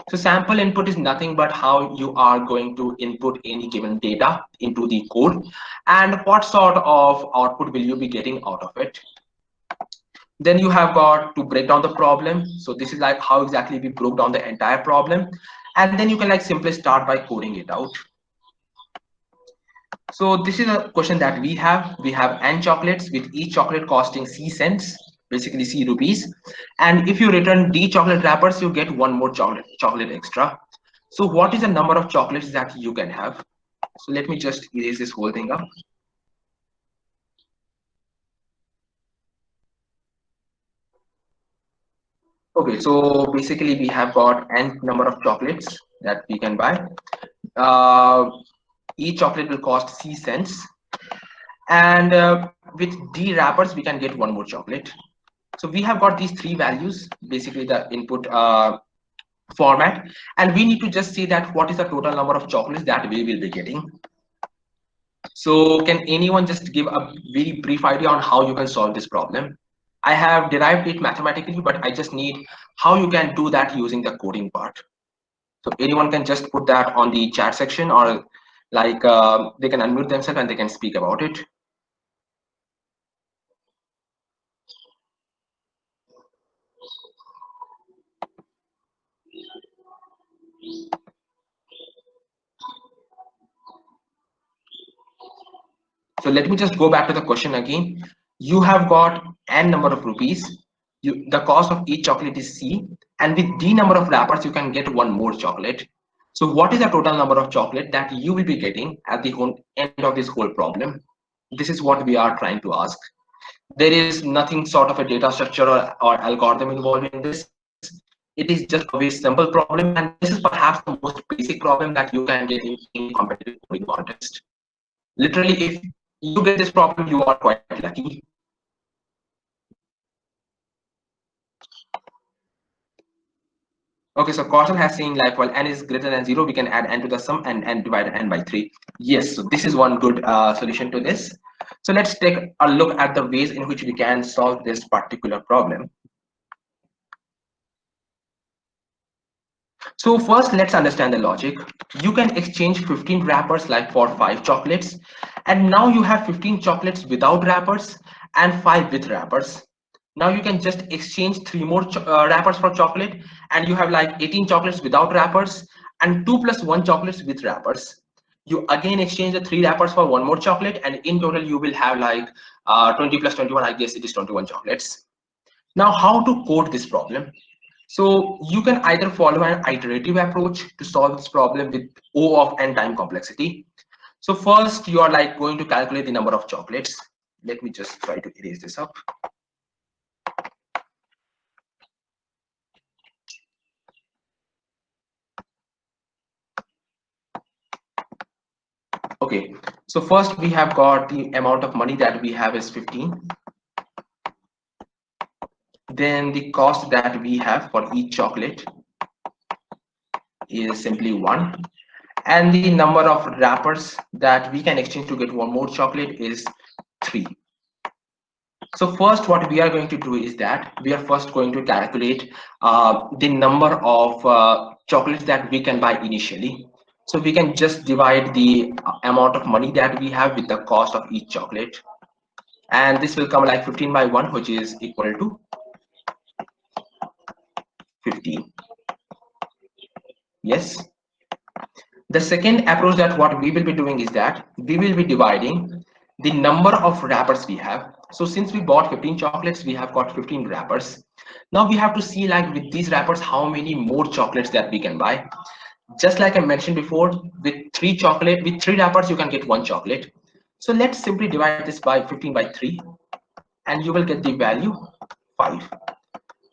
So sample input is nothing but how you are going to input any given data into the code and what sort of output will you be getting out of it. Then you have got to break down the problem. So this is like how exactly we broke down the entire problem. And then you can like simply start by coding it out. So this is a question that we have. We have n chocolates with each chocolate costing C cents, basically C rupees. And if you return D chocolate wrappers, you get 1 more chocolate extra. So what is the number of chocolates that you can have? So let me just erase this whole thing up. Okay, so basically we have got n number of chocolates that we can buy. Each chocolate will cost C cents, and with D wrappers we can get one more chocolate. So we have got these three values, basically the input format, and we need to just see that what is the total number of chocolates that we will be getting. So can anyone just give a very brief idea on how you can solve this problem? I have derived it mathematically, but I just need how you can do that using the coding part. So anyone can just put that on the chat section, or like they can unmute themselves and they can speak about it. So let me just go back to the question again. You have got n number of rupees. The cost of each chocolate is C, and with D number of wrappers, you can get one more chocolate. So what is the total number of chocolate that you will be getting at the end of this whole problem? This is what we are trying to ask. There is nothing sort of a data structure or algorithm involved in this. It is just a very simple problem, and this is perhaps the most basic problem that you can get in any competitive coding contest. Literally, if you get this problem, you are quite lucky. Okay, so Kaushal has seen like, while n is greater than 0, we can add n to the sum and divide n by 3. Yes, so this is one good solution to this. So let's take a look at the ways in which we can solve this particular problem. So first, let's understand the logic. You can exchange 15 wrappers like for 5 chocolates, and now you have 15 chocolates without wrappers and 5 with wrappers. Now you can just exchange 3 more wrappers for chocolate, and you have like 18 chocolates without wrappers and 2 plus 1 chocolates with wrappers. You again exchange the 3 wrappers for 1 more chocolate, and in total you will have like 20 plus 21, I guess it is 21 chocolates. Now how to code this problem? So you can either follow an iterative approach to solve this problem with O of n time complexity. So first you are like going to calculate the number of chocolates. Let me just try to erase this up. Okay, so first we have got the amount of money that we have is 15. Then the cost that we have for each chocolate is simply 1. And the number of wrappers that we can exchange to get one more chocolate is 3. So first what we are going to do is that we are first going to calculate the number of chocolates that we can buy initially. So we can just divide the amount of money that we have with the cost of each chocolate. And this will come like 15 by 1, which is equal to 15. Yes. The second approach that what we will be doing is that we will be dividing the number of wrappers we have. So since we bought 15 chocolates, we have got 15 wrappers. Now we have to see like with these wrappers how many more chocolates that we can buy. Just like I mentioned before, with 3 wrappers you can get 1 chocolate. So let's simply divide this by 15 by 3, and you will get the value 5.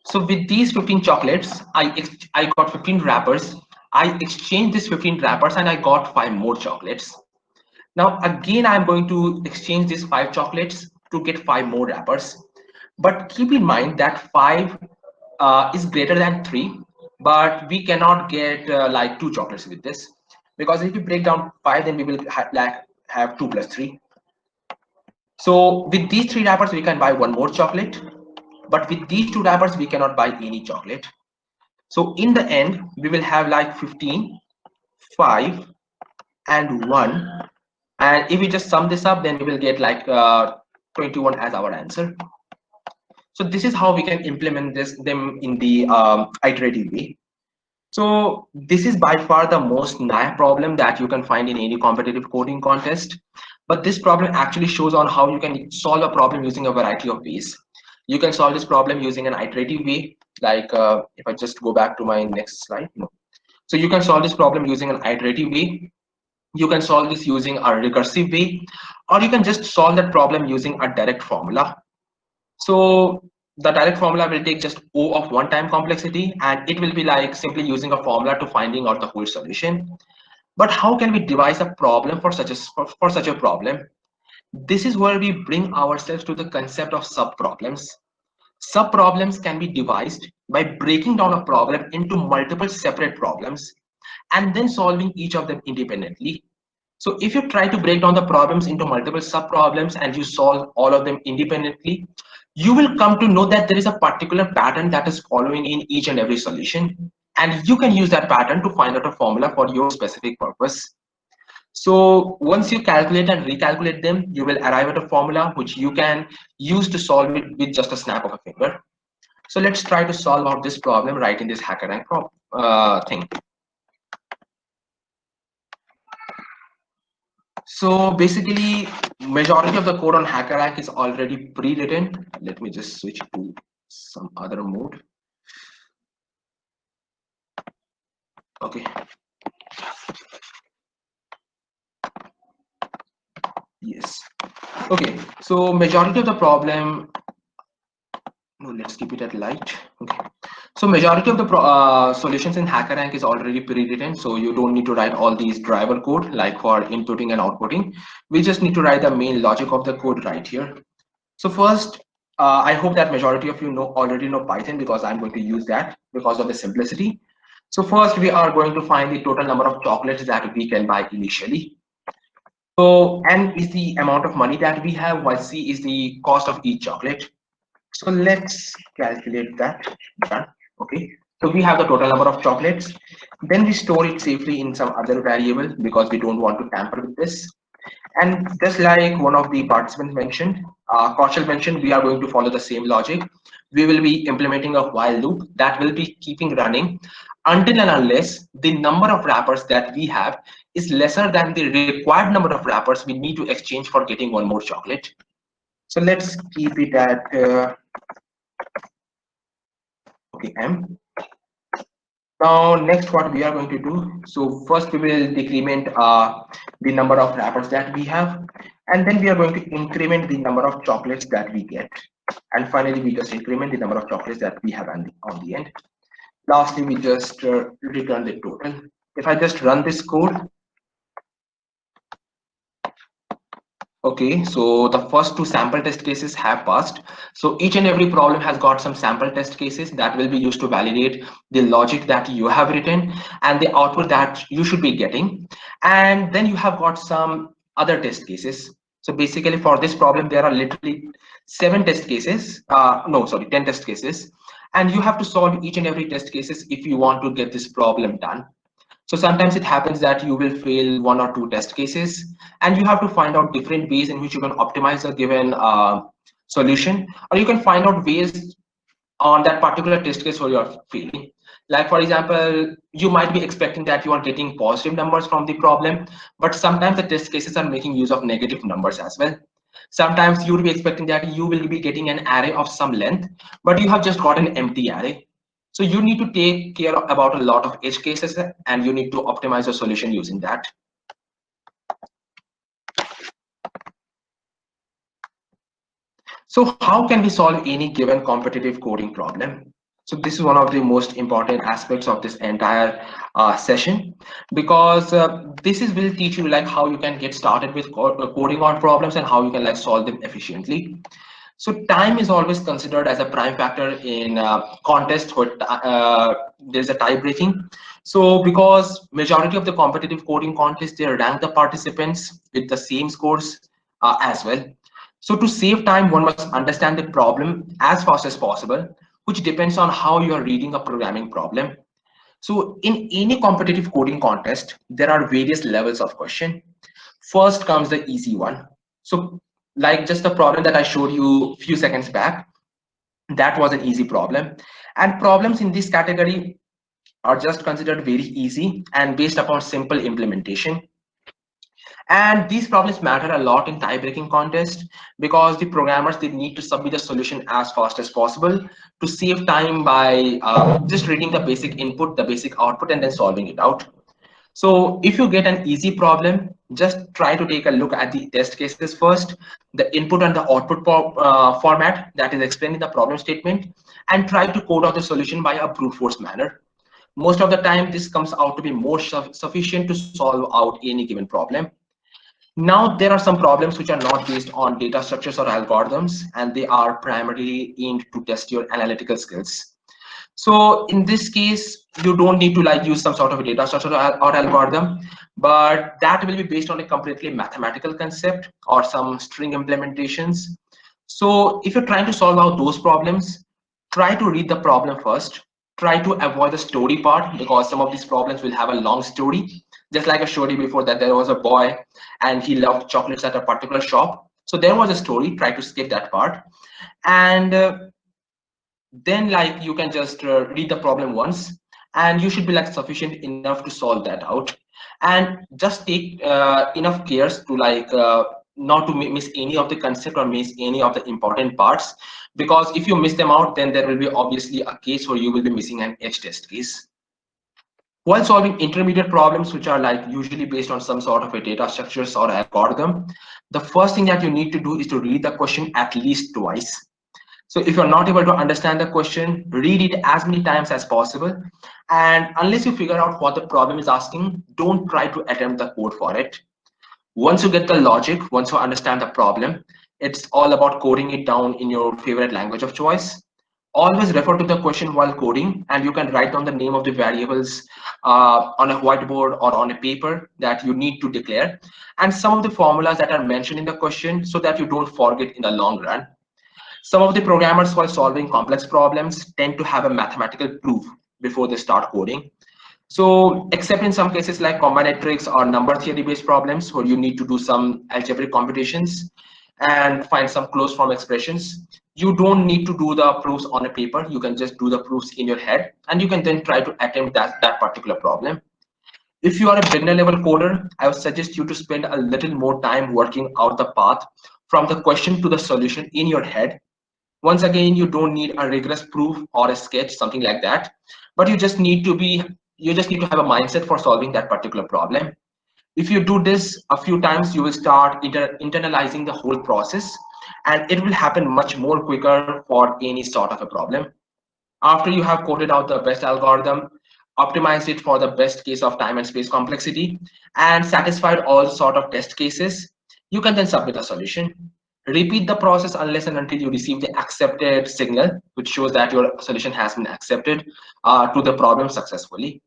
So with these 15 chocolates, I got 15 wrappers. I exchanged these 15 wrappers and I got 5 more chocolates. Now again, I'm going to exchange these 5 chocolates to get 5 more wrappers. But keep in mind that 5 is greater than 3, but we cannot get like 2 chocolates with this, because if we break down 5, then we will have 2 plus 3. So with these 3 wrappers, we can buy 1 more chocolate. But with these 2 wrappers, we cannot buy any chocolate. So in the end, we will have like 15, 5, and 1. And if we just sum this up, then we will get like 21 as our answer. So this is how we can implement them in the iterative way. So this is by far the most naive problem that you can find in any competitive coding contest. But this problem actually shows on how you can solve a problem using a variety of ways. You can solve this problem using an iterative way, like if I just go back to my next slide. No. So you can solve this problem using an iterative way. You can solve this using a recursive way, or you can just solve that problem using a direct formula. So the direct formula will take just O of one time complexity, and it will be like simply using a formula to finding out the whole solution. But how can we devise a problem for such a problem? This is where we bring ourselves to the concept of sub-problems. Sub-problems can be devised by breaking down a problem into multiple separate problems and then solving each of them independently. So if you try to break down the problems into multiple sub-problems and you solve all of them independently, you will come to know that there is a particular pattern that is following in each and every solution. And you can use that pattern to find out a formula for your specific purpose. So once you calculate and recalculate them, you will arrive at a formula which you can use to solve it with just a snap of a finger. So let's try to solve out this problem right in this HackerRank thing. So basically, majority of the code on HackerRank is already pre-written. Let me just switch to some other mode. Okay. Yes. Okay. So majority of the problem. No, let's keep it at light. Okay. So majority of the solutions in HackerRank is already pre-written, so you don't need to write all these driver code like for inputting and outputting. We just need to write the main logic of the code right here. So first, I hope that majority of you already know Python, because I'm going to use that because of the simplicity. So first, we are going to find the total number of chocolates that we can buy initially. So N is the amount of money that we have, while C is the cost of each chocolate. So let's calculate that. Done. Okay. So we have the total number of chocolates. Then we store it safely in some other variable because we don't want to tamper with this. And just like one of the participants mentioned, Kaushal mentioned, we are going to follow the same logic. We will be implementing a while loop that will be keeping running until and unless the number of wrappers that we have is lesser than the required number of wrappers we need to exchange for getting one more chocolate. So let's keep it at okay, M. Now next what we are going to do, so first we will decrement the number of wrappers that we have, and then we are going to increment the number of chocolates that we get, and finally we just increment the number of chocolates that we have on the end. Lastly, we just return the total. If I just run this code, okay, so the first two sample test cases have passed. So each and every problem has got some sample test cases that will be used to validate the logic that you have written and the output that you should be getting. And then you have got some other test cases. So basically for this problem, there are literally 10 test cases. And you have to solve each and every test cases if you want to get this problem done. So sometimes it happens that you will fail one or two test cases, and you have to find out different ways in which you can optimize a given solution, or you can find out ways on that particular test case where you're failing. Like for example, you might be expecting that you are getting positive numbers from the problem, but sometimes the test cases are making use of negative numbers as well. Sometimes you will be expecting that you will be getting an array of some length, but you have just got an empty array. So you need to take care about a lot of edge cases, and you need to optimize your solution using that. So how can we solve any given competitive coding problem? So this is one of the most important aspects of this entire session, because this will teach you like how you can get started with coding on problems and how you can like solve them efficiently. So time is always considered as a prime factor in contest where there's a tie breaking. So because majority of the competitive coding contests, they rank the participants with the same scores as well. So to save time, one must understand the problem as fast as possible, which depends on how you are reading a programming problem. So in any competitive coding contest, there are various levels of question. First comes the easy one. So like just the problem that I showed you a few seconds back, that was an easy problem. And problems in this category are just considered very easy and based upon simple implementation. And these problems matter a lot in tie-breaking contest because the programmers, they need to submit the solution as fast as possible to save time by just reading the basic input, the basic output, and then solving it out. So if you get an easy problem, just try to take a look at the test cases first, the input and the output format that is explained in the problem statement, and try to code out the solution by a brute force manner. Most of the time, this comes out to be more sufficient to solve out any given problem. Now, there are some problems which are not based on data structures or algorithms, and they are primarily aimed to test your analytical skills. So in this case, you don't need to like use some sort of a data structure or algorithm, but that will be based on a completely mathematical concept or some string implementations. So if you're trying to solve out those problems, try to read the problem first. Try to avoid the story part because some of these problems will have a long story. Just like I showed you before that there was a boy and he loved chocolates at a particular shop. So there was a story, try to skip that part. And then like you can just read the problem once and you should be like sufficient enough to solve that out, and just take enough cares to like not to miss any of the concept or miss any of the important parts, because if you miss them out, then there will be obviously a case where you will be missing an edge test case. While solving intermediate problems, which are like usually based on some sort of a data structures or algorithm, the first thing that you need to do is to read the question at least twice. So if you're not able to understand the question, read it as many times as possible. And unless you figure out what the problem is asking, don't try to attempt the code for it. Once you get the logic, once you understand the problem, it's all about coding it down in your favorite language of choice. Always refer to the question while coding, and you can write down the name of the variables on a whiteboard or on a paper that you need to declare, and some of the formulas that are mentioned in the question so that you don't forget in the long run. Some of the programmers, while solving complex problems, tend to have a mathematical proof before they start coding. So, except in some cases like combinatorics or number theory based problems where you need to do some algebraic computations and find some closed form expressions, you don't need to do the proofs on a paper. You can just do the proofs in your head and you can then try to attempt that particular problem. If you are a beginner level coder, I would suggest you to spend a little more time working out the path from the question to the solution in your head. Once again, you don't need a rigorous proof or a sketch, something like that, but you just need to have a mindset for solving that particular problem. If you do this a few times, you will start internalizing the whole process, and it will happen much more quicker for any sort of a problem. After you have coded out the best algorithm, optimized it for the best case of time and space complexity, and satisfied all sort of test cases, you can then submit a solution. Repeat the process unless and until you receive the accepted signal, which shows that your solution has been accepted to the problem successfully.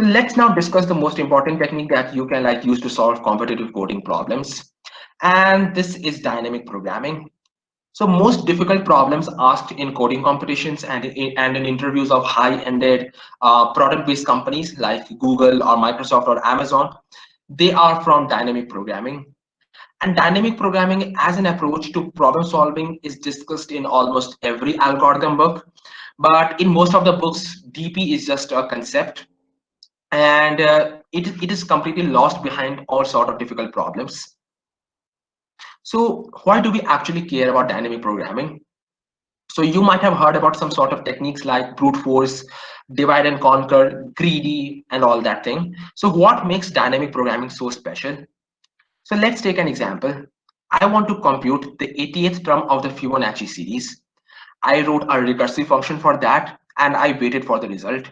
Let's now discuss the most important technique that you can like use to solve competitive coding problems. And this is dynamic programming. So most difficult problems asked in coding competitions and in interviews of high-ended product-based companies like Google or Microsoft or Amazon, they are from dynamic programming. And dynamic programming as an approach to problem solving is discussed in almost every algorithm book. But in most of the books, DP is just a concept, and it is completely lost behind all sort of difficult problems. So why do we actually care about dynamic programming? So you might have heard about some sort of techniques like brute force, divide and conquer, greedy, and all that thing. So what makes dynamic programming so special? So let's take an example. I want to compute the 80th term of the Fibonacci series. I wrote a recursive function for that, and I waited for the result.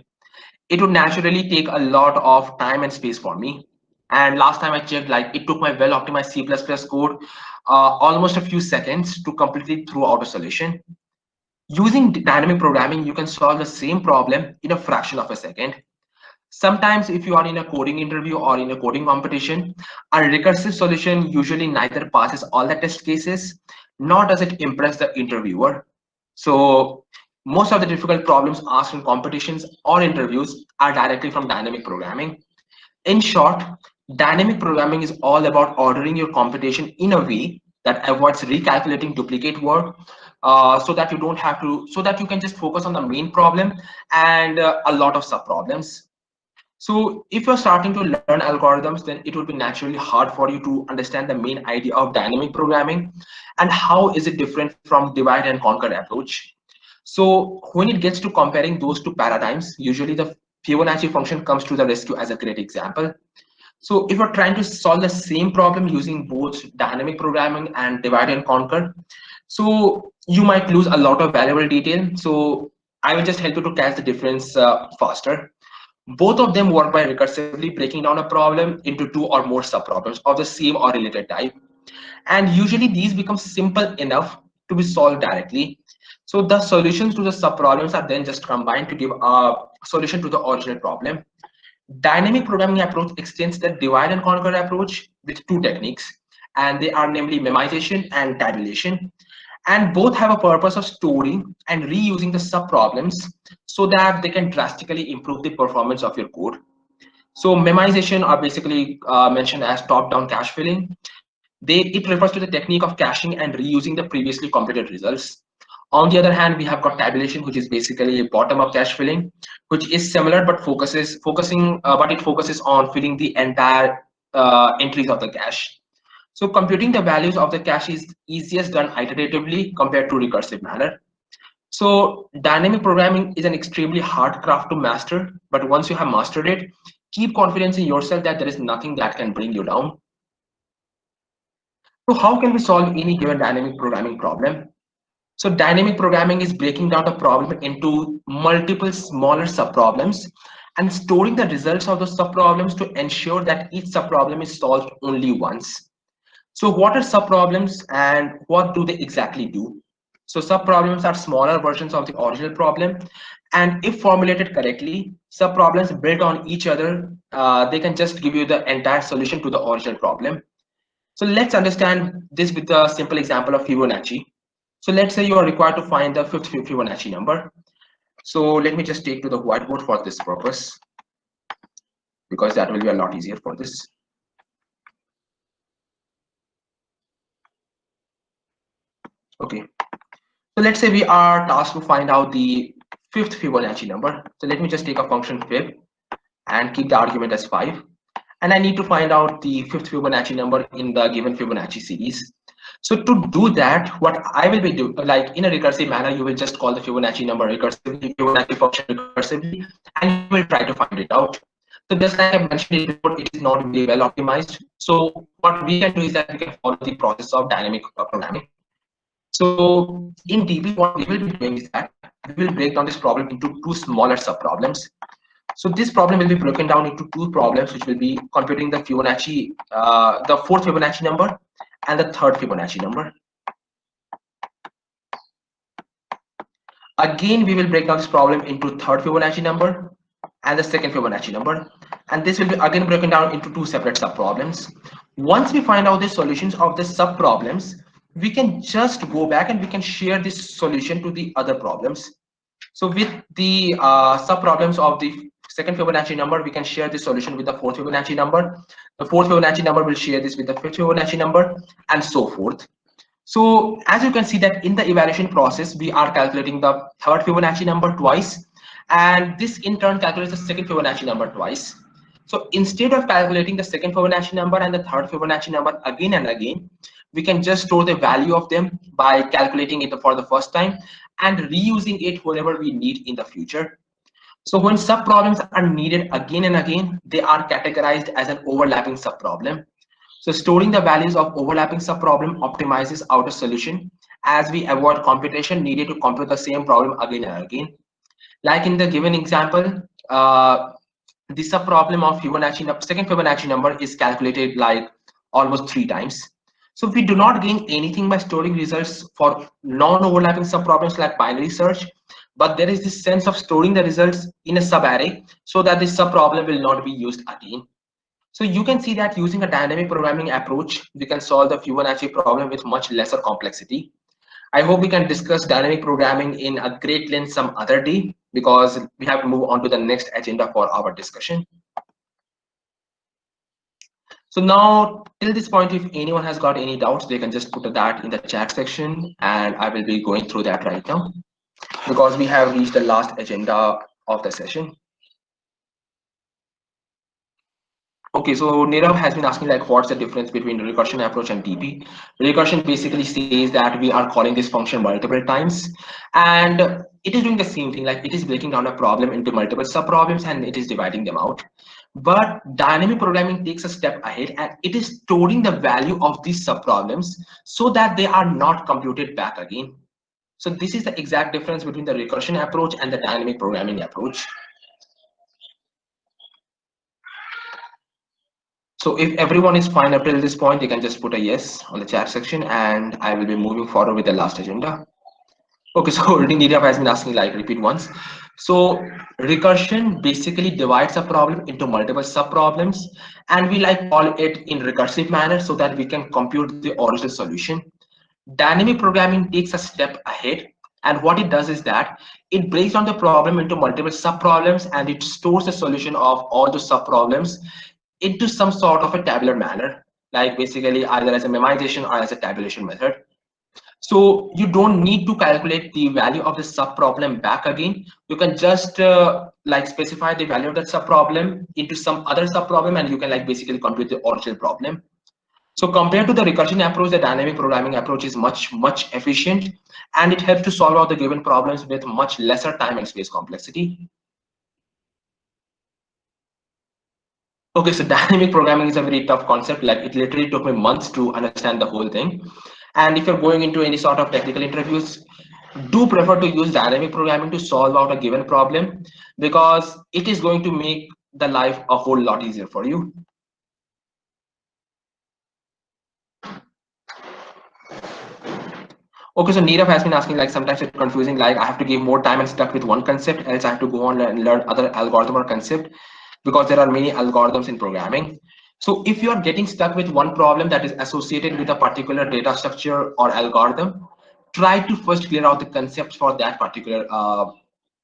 It would naturally take a lot of time and space for me. And last time I checked, like it took my well-optimized C++ code almost a few seconds to completely throw out a solution. Using dynamic programming, you can solve the same problem in a fraction of a second. Sometimes if you are in a coding interview or in a coding competition, a recursive solution usually neither passes all the test cases, nor does it impress the interviewer. So most of the difficult problems asked in competitions or interviews are directly from dynamic programming. In short, dynamic programming is all about ordering your computation in a way that avoids recalculating duplicate work, so that you can just focus on the main problem and a lot of sub problems. So if you're starting to learn algorithms, then it would be naturally hard for you to understand the main idea of dynamic programming and how is it different from divide and conquer approach. So when it gets to comparing those two paradigms, usually the Fibonacci function comes to the rescue as a great example. So if you're trying to solve the same problem using both dynamic programming and divide and conquer, so you might lose a lot of valuable detail. So I will just help you to catch the difference faster. Both of them work by recursively breaking down a problem into two or more subproblems of the same or related type. And usually these become simple enough to be solved directly. So the solutions to the subproblems are then just combined to give a solution to the original problem. Dynamic programming approach extends the divide and conquer approach with two techniques, and they are namely memoization and tabulation. And both have a purpose of storing and reusing the subproblems so that they can drastically improve the performance of your code. So memoization are basically mentioned as top-down cache filling. It refers to the technique of caching and reusing the previously completed results. On the other hand, we have got tabulation, which is basically bottom-up cache filling, which is similar but it focuses on filling the entire entries of the cache. So computing the values of the cache is easiest done iteratively compared to recursive manner. So dynamic programming is an extremely hard craft to master, but once you have mastered it, keep confidence in yourself that there is nothing that can bring you down. So how can we solve any given dynamic programming problem? So dynamic programming is breaking down a problem into multiple smaller subproblems and storing the results of those subproblems to ensure that each subproblem is solved only once. So what are subproblems and what do they exactly do? So subproblems are smaller versions of the original problem, and if formulated correctly, subproblems built on each other, they can just give you the entire solution to the original problem. So let's understand this with a simple example of Fibonacci. So let's say you are required to find the fifth Fibonacci number. So let me just take to the whiteboard for this purpose, because that will be a lot easier for this. Okay, so let's say we are tasked to find out the fifth Fibonacci number. So let me just take a function fib and keep the argument as 5. And I need to find out the fifth Fibonacci number in the given Fibonacci series. So to do that, what I will be doing, like in a recursive manner, you will just call the Fibonacci number recursively, Fibonacci function recursively, and you will try to find it out. So just like I mentioned it before, it is not very well optimized. So what we can do is that we can follow the process of dynamic programming. So in DB, what we will be doing is that we will break down this problem into two smaller subproblems. So this problem will be broken down into two problems, which will be computing the Fibonacci, the fourth Fibonacci number and the third Fibonacci number. Again, we will break down this problem into third Fibonacci number and the second Fibonacci number. And this will be again broken down into two separate subproblems. Once we find out the solutions of the subproblems, we can just go back and we can share this solution to the other problems. So with the subproblems of the second Fibonacci number, we can share this solution with the fourth Fibonacci number. The fourth Fibonacci number will share this with the fifth Fibonacci number, and so forth. So as you can see that in the evaluation process, we are calculating the third Fibonacci number twice, and this in turn calculates the second Fibonacci number twice. So instead of calculating the second Fibonacci number and the third Fibonacci number again and again, we can just store the value of them by calculating it for the first time and reusing it whenever we need in the future. So when subproblems are needed again and again, they are categorized as an overlapping subproblem. So storing the values of overlapping subproblem optimizes out a solution as we avoid computation needed to compute the same problem again and again. Like in the given example, the subproblem of second Fibonacci number is calculated like almost 3 times. So we do not gain anything by storing results for non-overlapping subproblems like binary search, but there is this sense of storing the results in a subarray so that this subproblem will not be used again. So you can see that using a dynamic programming approach, we can solve the Fibonacci problem with much lesser complexity. I hope we can discuss dynamic programming in a great length some other day, because we have to move on to the next agenda for our discussion. So now till this point, if anyone has got any doubts, they can just put that in the chat section, and I will be going through that right now, because we have reached the last agenda of the session. Okay, so Nirav has been asking like what's the difference between recursion approach and DP. Recursion basically says that we are calling this function multiple times, and it is doing the same thing, like it is breaking down a problem into multiple subproblems and it is dividing them out. But dynamic programming takes a step ahead and it is storing the value of these subproblems so that they are not computed back again. So this is the exact difference between the recursion approach and the dynamic programming approach. So if everyone is fine up till this point, they can just put a yes on the chat section and I will be moving forward with the last agenda. Okay, so Nirav has been asking like repeat once. So recursion basically divides a problem into multiple subproblems and we like call it in recursive manner so that we can compute the original solution. Dynamic programming takes a step ahead and what it does is that it breaks down the problem into multiple subproblems and it stores the solution of all the subproblems into some sort of a tabular manner, like basically either as a memorization or as a tabulation method. So you don't need to calculate the value of the subproblem back again. You can just like specify the value of that subproblem into some other subproblem and you can like basically compute the original problem. So compared to the recursion approach, the dynamic programming approach is much efficient and it helps to solve out the given problems with much lesser time and space complexity. Okay, so dynamic programming is a very tough concept. Like it literally took me months to understand the whole thing. And if you're going into any sort of technical interviews, do prefer to use dynamic programming to solve out a given problem because it is going to make the life a whole lot easier for you. Okay, so Nirav has been asking like sometimes it's confusing, like I have to give more time and stuck with one concept, else I have to go on and learn other algorithm or concept because there are many algorithms in programming. So if you are getting stuck with one problem that is associated with a particular data structure or algorithm, try to first clear out the concepts for that particular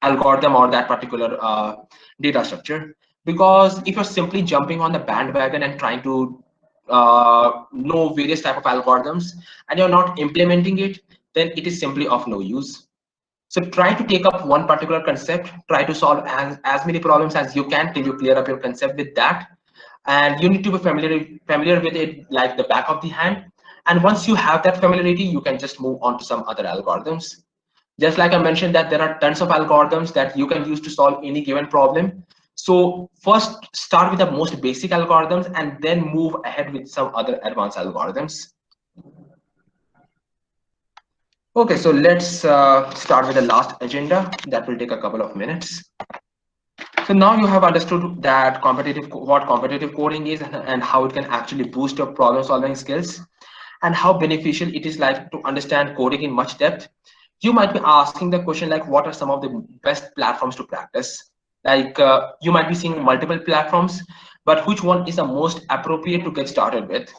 algorithm or that particular data structure. Because if you're simply jumping on the bandwagon and trying to know various type of algorithms and you're not implementing it, then it is simply of no use. So try to take up one particular concept, try to solve as many problems as you can till you clear up your concept with that. And you need to be familiar with it like the back of the hand. And once you have that familiarity, you can just move on to some other algorithms. Just like I mentioned that there are tons of algorithms that you can use to solve any given problem. So first start with the most basic algorithms and then move ahead with some other advanced algorithms. Okay, so let's start with the last agenda that will take a couple of minutes. So now you have understood that what competitive coding is and how it can actually boost your problem solving skills and how beneficial it is like to understand coding in much depth. You might be asking the question like what are some of the best platforms to practice? Like you might be seeing multiple platforms, but which one is the most appropriate to get started with?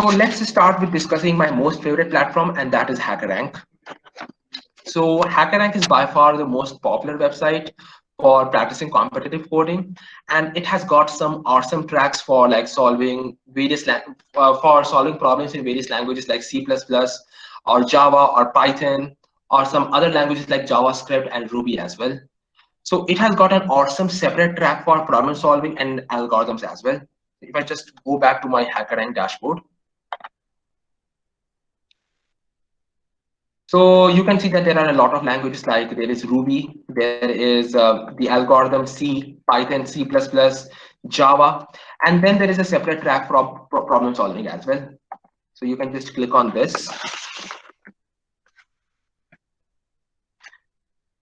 So let's start with discussing my most favorite platform, and that is HackerRank. So HackerRank is by far the most popular website for practicing competitive coding, and it has got some awesome tracks for like solving for solving problems in various languages like C++ or Java or Python or some other languages like JavaScript and Ruby as well. So it has got an awesome separate track for problem solving and algorithms as well. If I just go back to my HackerRank dashboard, so you can see that there are a lot of languages like there is Ruby, there is the algorithm C, Python, C++, Java, and then there is a separate track for problem solving as well. So you can just click on this.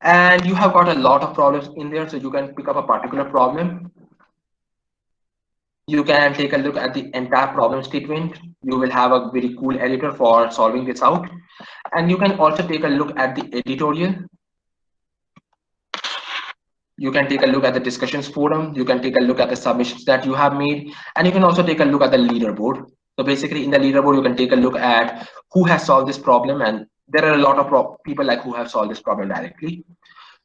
And you have got a lot of problems in there. So you can pick up a particular problem. You can take a look at the entire problem statement. You will have a very cool editor for solving this out. And you can also take a look at the editorial. You can take a look at the discussions forum. You can take a look at the submissions that you have made. And you can also take a look at the leaderboard. So basically in the leaderboard, you can take a look at who has solved this problem. And there are a lot of people like who have solved this problem directly.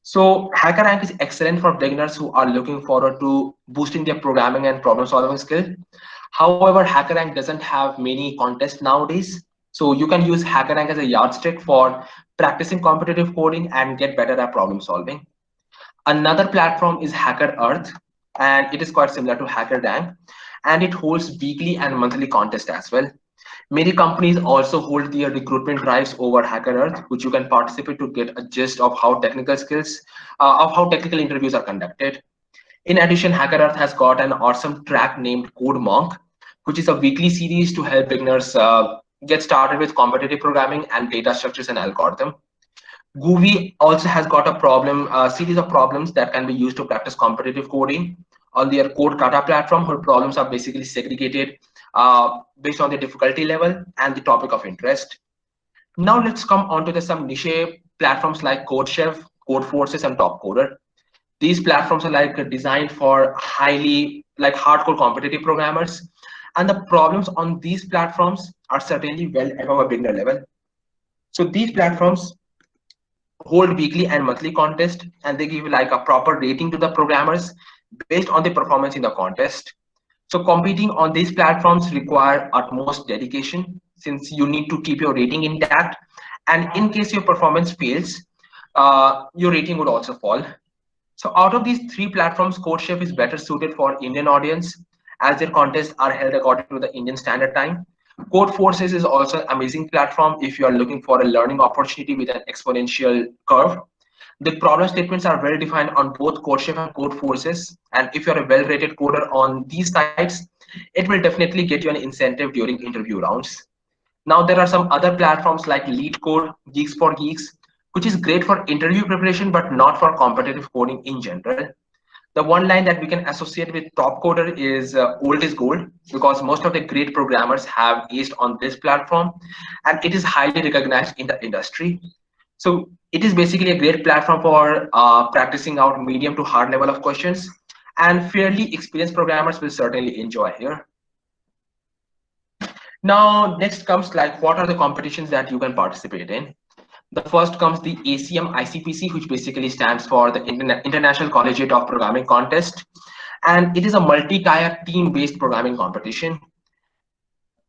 So HackerRank is excellent for beginners who are looking forward to boosting their programming and problem solving skill. However, HackerRank doesn't have many contests nowadays. So you can use HackerRank as a yardstick for practicing competitive coding and get better at problem solving. Another platform is HackerEarth. and it is quite similar to HackerRank, and it holds weekly and monthly contests as well. Many companies also hold their recruitment drives over HackerEarth, which you can participate to get a gist of how technical skills, of how technical interviews are conducted. In addition, HackerEarth has got an awesome track named Code Monk, which is a weekly series to help beginners get started with competitive programming and data structures and algorithm. Groovy also has got a series of problems that can be used to practice competitive coding on their code kata platform, where problems are basically segregated based on the difficulty level and the topic of interest. Now let's come on to some niche platforms like CodeChef, CodeForces, and TopCoder. These platforms are designed for like hardcore competitive programmers, and the problems on these platforms are certainly well above a beginner level. So these platforms hold weekly and monthly contests, and they give like a proper rating to the programmers based on the performance in the contest. So competing on these platforms require utmost dedication, since you need to keep your rating intact, and in case your performance fails, your rating would also fall. So out of these three platforms, CodeChef is better suited for Indian audience, as their contests are held according to the Indian Standard Time. CodeForces is also an amazing platform if you are looking for a learning opportunity with an exponential curve. The problem statements are well defined on both CodeChef and CodeForces, and if you're a well-rated coder on these sites, it will definitely get you an incentive during interview rounds. Now there are some other platforms like LeetCode, GeeksforGeeks, which is great for interview preparation but not for competitive coding in general. The one line that we can associate with TopCoder is old is gold, because most of the great programmers have aced on this platform, and it is highly recognized in the industry. So it is basically a great platform for practicing out medium to hard level of questions, and fairly experienced programmers will certainly enjoy here. Now, next comes like what are the competitions that you can participate in. The first comes the ACM ICPC, which basically stands for the International Collegiate of Programming Contest, and it is a multi-tier team-based programming competition.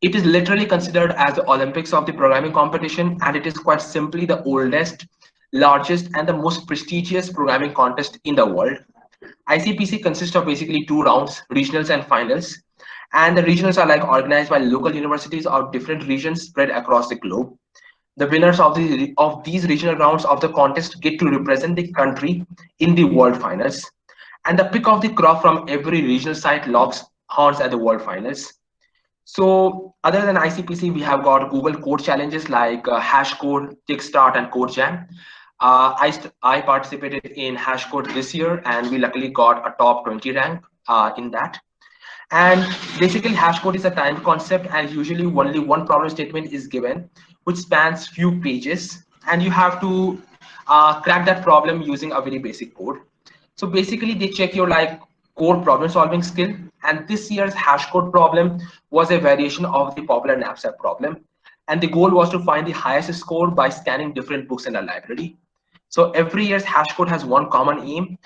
It is literally considered as the Olympics of the programming competition, and it is quite simply the oldest, largest, and the most prestigious programming contest in the world. ICPC consists of basically two rounds, regionals and finals, and the regionals are like organized by local universities of different regions spread across the globe. The winners of these regional rounds of the contest get to represent the country in the world finals, and the pick of the crop from every regional site locks horns at the world finals. So other than ICPC, we have got Google code challenges like Hashcode, Kickstart, and CodeJam. I participated in Hashcode this year, and we luckily got a top 20 rank in that. And basically, Hashcode is a timed concept, and usually only one problem statement is given, which spans few pages, and you have to crack that problem using a very basic code. So basically, they check your like core problem solving skill, and this year's Hashcode problem was a variation of the popular knapsack problem, and the goal was to find the highest score by scanning different books in a library. So every year's Hashcode has one common aim,